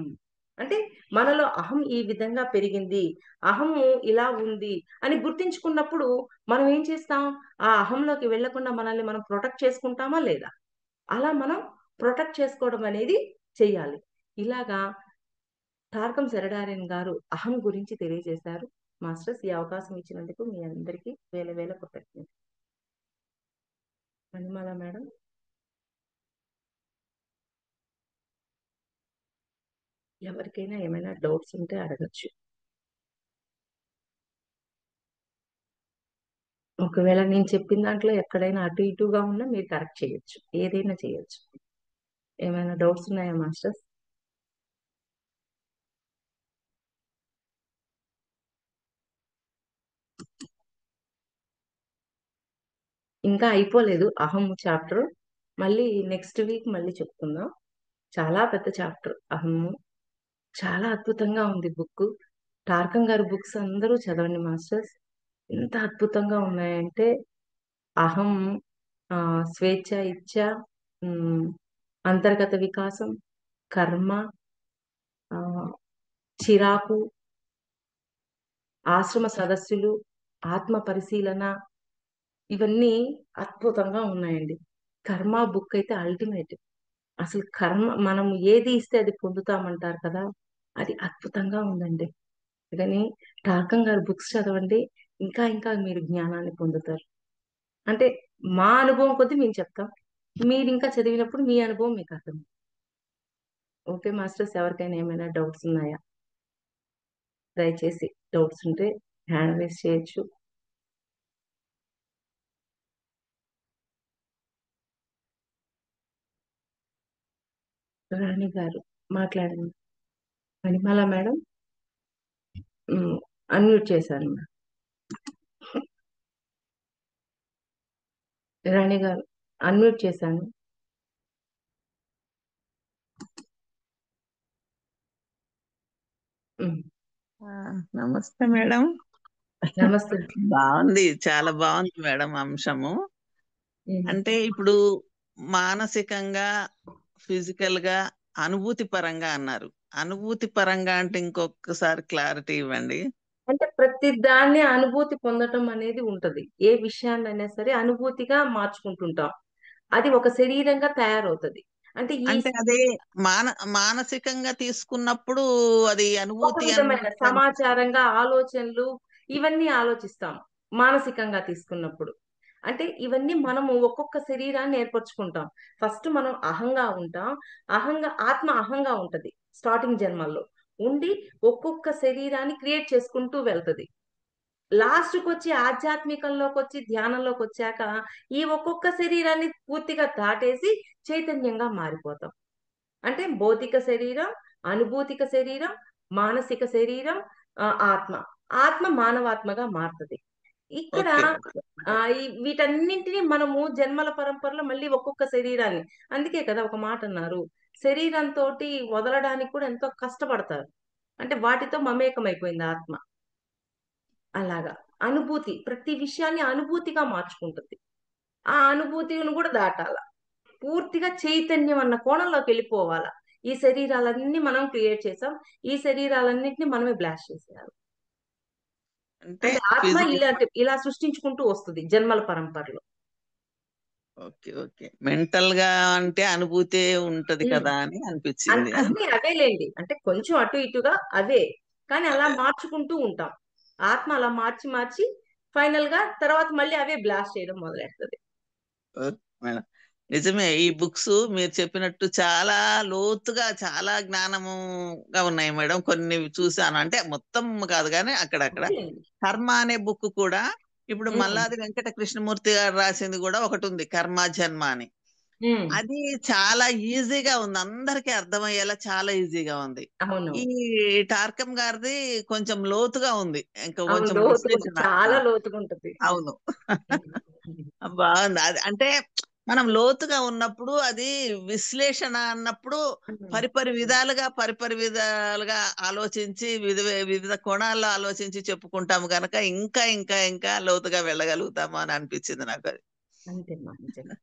అంటే మనలో అహం ఈ విధంగా పెరిగింది, అహము ఇలా ఉంది అని గుర్తించుకున్నప్పుడు మనం ఏం చేస్తాం? ఆ అహంలోకి వెళ్ళకుండా మనల్ని మనం ప్రొటెక్ట్ చేసుకుంటామా లేదా? అలా మనం ప్రొటెక్ట్ చేసుకోవడం అనేది చెయ్యాలి. ఇలాగా టార్కం శరడారియన్ గారు అహం గురించి తెలియజేశారు. మాస్టర్స్, ఈ అవకాశం ఇచ్చినందుకు మీ అందరికీ వేల వేల కృతజ్ఞతలు. మణిమాల మేడం. ఎవరికైనా ఏమైనా డౌట్స్ ఉంటే అడగచ్చు. ఒకవేళ నేను చెప్పిన దాంట్లో ఎక్కడైనా అటు ఇటుగా ఉన్నా మీరు కరెక్ట్ చేయొచ్చు, ఏదైనా చేయొచ్చు. ఏమైనా డౌట్స్ ఉన్నాయా మాస్టర్స్? ఇంకా అయిపోలేదు అహం చాప్టర్. మళ్ళీ నెక్స్ట్ వీక్ మళ్ళీ చెప్పుకుందాం. చాలా పెద్ద చాప్టర్ అహము. చాలా అద్భుతంగా ఉంది బుక్. టార్కం గారి బుక్స్ అందరూ చదవండి మాస్టర్స్. ఎంత అద్భుతంగా ఉన్నాయంటే అహం, స్వేచ్ఛ, ఇచ్ఛ, ఉమ్, అంతర్గత వికాసం, కర్మ, ఆ, చిరాకు, ఆశ్రమ సదస్సులు, ఆత్మ పరిశీలన, ఇవన్నీ అద్భుతంగా ఉన్నాయండి. కర్మ బుక్ అయితే అల్టిమేట్. అసలు కర్మ మనం ఏది ఇస్తే అది పొందుతామంటారు కదా, అది అద్భుతంగా ఉందండి. కానీ టార్కం గారి బుక్స్ చదవండి, ఇంకా ఇంకా మీరు జ్ఞానాన్ని పొందుతారు. అంటే మా అనుభవం కొద్దీ మేము చెప్తాం, మీరు ఇంకా చదివినప్పుడు మీ అనుభవం మీకు అర్థం. ఓకే మాస్టర్స్, ఎవరికైనా ఏమైనా డౌట్స్ ఉన్నాయా? దయచేసి డౌట్స్ ఉంటే హ్యాండ్ రైస్ చేయొచ్చు. రాణి గారు మాట్లాడండి. మణిమాల మేడం, అన్మ్యూట్ చేశాను. రాణి గారు అన్మ్యూట్ చేశాను. ఉమ్, నమస్తే మేడం. నమస్తే. బాగుంది, చాలా బాగుంది మేడం అంశము. ఉమ్. అంటే ఇప్పుడు మానసికంగా, ఫిజికల్ గా, అనుభూతి పరంగా అన్నారు. అనుభూతి పరంగా అంటే ఇంకొకసారి క్లారిటీ ఇవ్వండి. అంటే ప్రతి దాన్ని అనుభూతి పొందటం అనేది ఉంటది. ఏ విషయాన్నైనా సరే అనుభూతిగా మార్చుకుంటుంటాం. అది ఒక శరీరంగా తయారవుతది. అంటే ఈ అంటే అదే మానసికంగా తీసుకున్నప్పుడు అది ఒక అనుభూతి విధమైన అన్నట్టు అనిపిస్తుంది. సమాచారంగా ఆలోచనలు ఇవన్నీ ఆలోచిస్తాం మానసికంగా తీసుకున్నప్పుడు. అంటే ఇవన్నీ మనము ఒక్కొక్క శరీరాన్ని ఏర్పరచుకుంటాం. ఫస్ట్ మనం అహంగా ఉంటాం. ఆత్మ అహంగా ఉంటది స్టార్టింగ్ జన్మల్లో ఉండి ఒక్కొక్క శరీరాన్ని క్రియేట్ చేసుకుంటూ వెళ్తది. లాస్ట్ కి వచ్చి ఆధ్యాత్మికంలోకి వచ్చి ధ్యానంలోకి వచ్చాక ఈ ఒక్కొక్క శరీరాన్ని పూర్తిగా దాటేసి చైతన్యంగా మారిపోతాం. అంటే భౌతిక శరీరం, అనుభూతిక శరీరం, మానసిక శరీరం, ఆత్మ. ఆత్మ మానవాత్మగా మారుతుంది. ఇక్కడ ఓకే ఓకే. వీటన్నింటినీ మనము జన్మల పరంపరలో మళ్ళీ ఒక్కొక్క శరీరాన్ని, అందుకే కదా ఒక మాట అన్నారు, శరీరంతో వదలడానికి కూడా ఎంతో కష్టపడతారు. అంటే వాటితో మమేకమైపోయింది ఆత్మ. అలాగా అనుభూతి ప్రతి విషయాన్ని అనుభూతిగా మార్చుకుంటుంది. ఆ అనుభూతిని కూడా దాటాల, పూర్తిగా చైతన్యం అన్న కోణంలోకి వెళ్ళిపోవాలా. ఈ శరీరాలన్నీ మనం క్రియేట్ చేసాం, ఈ శరీరాలన్నింటినీ మనమే బ్లాస్ట్ చేసేయాలి. అంటే అంటే ఆత్మ ఫిజికల్. ఇలా సృష్టించుకుంటూ వస్తుంది జన్మల పరంపరలో. Okay okay. మెంటల్ గా అంటే అనుభూతే ఉంటది ఉమ్. కదా అని అనిపించింది. అన్ని అవేలేండి, అంటే కొంచెం అటు ఇటుగా అవే, కానీ అలా అదే. మార్చుకుంటూ ఉంటాం. ఆత్మ అలా మార్చి మార్చి ఫైనల్ గా తర్వాత మళ్ళీ అవే బ్లాస్ట్ చేయడం మొదలెడుతుంది. Okay madam. నిజమే, ఈ బుక్స్ మీరు చెప్పినట్టు చాలా లోతుగా, చాలా జ్ఞానముగా ఉన్నాయి మేడం. కొన్ని చూసాను, అంటే మొత్తం కాదు కానీ అక్కడక్కడ. అదేలేండి. కర్మ అనే బుక్ కూడా ఇప్పుడు ఉమ్. మల్లాది వెంకట కృష్ణమూర్తి గారు రాసింది కూడా ఒకటి ఉంది, కర్మ జన్మ అని. ఉమ్. అది చాలా ఈజీగా ఉంది, అందరికీ అర్థమయ్యేలా చాలా ఈజీగా ఉంది. అవును. ఈ టార్కం గారిది కొంచెం లోతుగా ఉంది, ఇంకా అవును, కొంచెం లోతుగుంటుంది, విశ్లేషణ. చాలా లోతుగుంటుంది. అవును. బాగుంది అది. అంటే మనం లోతుగా ఉన్నప్పుడు అది విశ్లేషణ అన్నప్పుడు పరిపరి విధాలుగా ఆలోచించి వివిధ కోణాల్లో ఆలోచించి చెప్పుకుంటాము గనక ఇంకా ఇంకా ఇంకా లోతుగా వెళ్ళగలుగుతాము అని అనిపించింది నాకు అది. అంతేమ్మా, నిజంగా.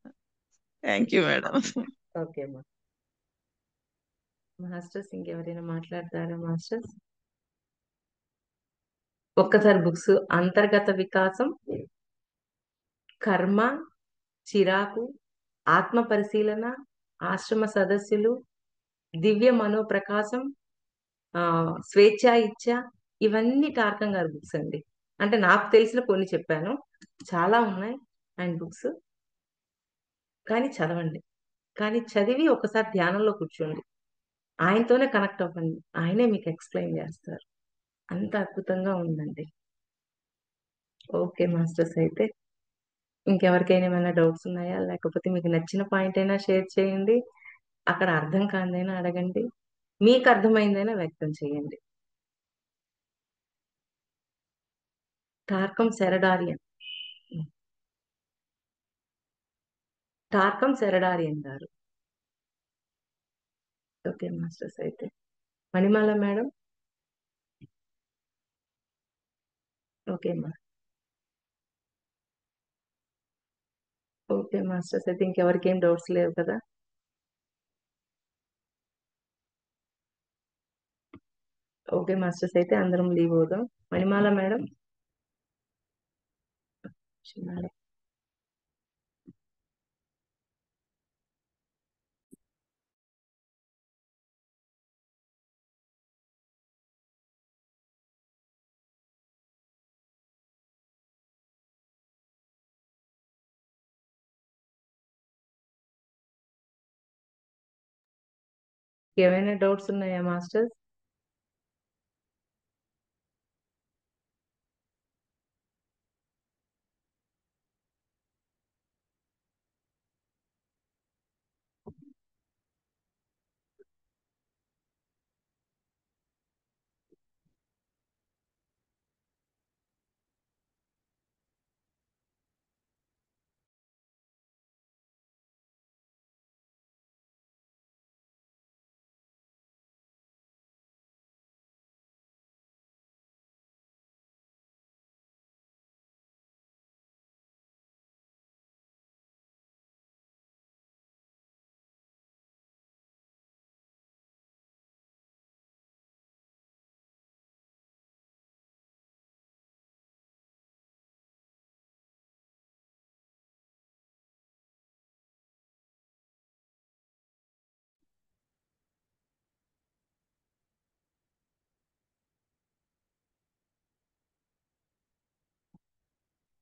Thank you madam. ఓకే అమ్మా. మాస్టర్స్ ఇంకెవరైనా మాట్లాడతారా మాస్టర్స్? ఒక్కసారి బుక్స్ అంతర్గత వికాసం, కర్మ, చిరాకు, ఆత్మ పరిశీలన, ఆశ్రమ సదస్సులు, దివ్య మనోప్రకాశం, ఆ స్వేచ్ఛ ఇచ్ఛ, ఇవన్నీ టార్కం గారి బుక్స్ అండి. అంటే నాకు తెలిసిన కొన్ని చెప్పాను, చాలా ఉన్నాయి ఆయన బుక్స్. కానీ చదవండి, కానీ చదివి ఒకసారి ధ్యానంలో కూర్చోండి, ఆయనతోనే కనెక్ట్ అవ్వండి, ఆయనే మీకు ఎక్స్ప్లెయిన్ చేస్తారు. అంత అద్భుతంగా ఉందండి. ఓకే మాస్టర్స్, అయితే ఇంకెవరికైనా ఏమైనా డౌట్స్ ఉన్నాయా, లేకపోతే మీకు నచ్చిన పాయింట్ అయినా షేర్ చేయండి, అక్కడ అర్థం కానిదైనా అడగండి, మీకు అర్థమైందైనా వ్యక్తం చేయండి. టార్కం సెరడారియన్, టార్కం సెరడారియన్ గారు. ఓకే మాస్టర్స్, అయితే మణిమాల మేడం. ఓకే మా ఓకే మాస్టర్స్, అయితే ఇంకెవరికి ఏం డౌట్స్ లేవు కదా. ఓకే మాస్టర్స్, అయితే అందరం లీవ్ అవుదాం. మణిమాల మేడం. మేడం, ఏమైనా డౌట్స్ ఉన్నాయా మాస్టర్స్?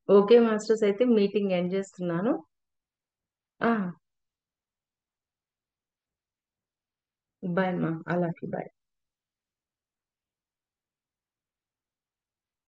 ఓకే మాస్టర్స్, అయితే మీటింగ్ ఎండ్ చేస్తున్నాను. బాయ్ మా, అలాగే బాయ్.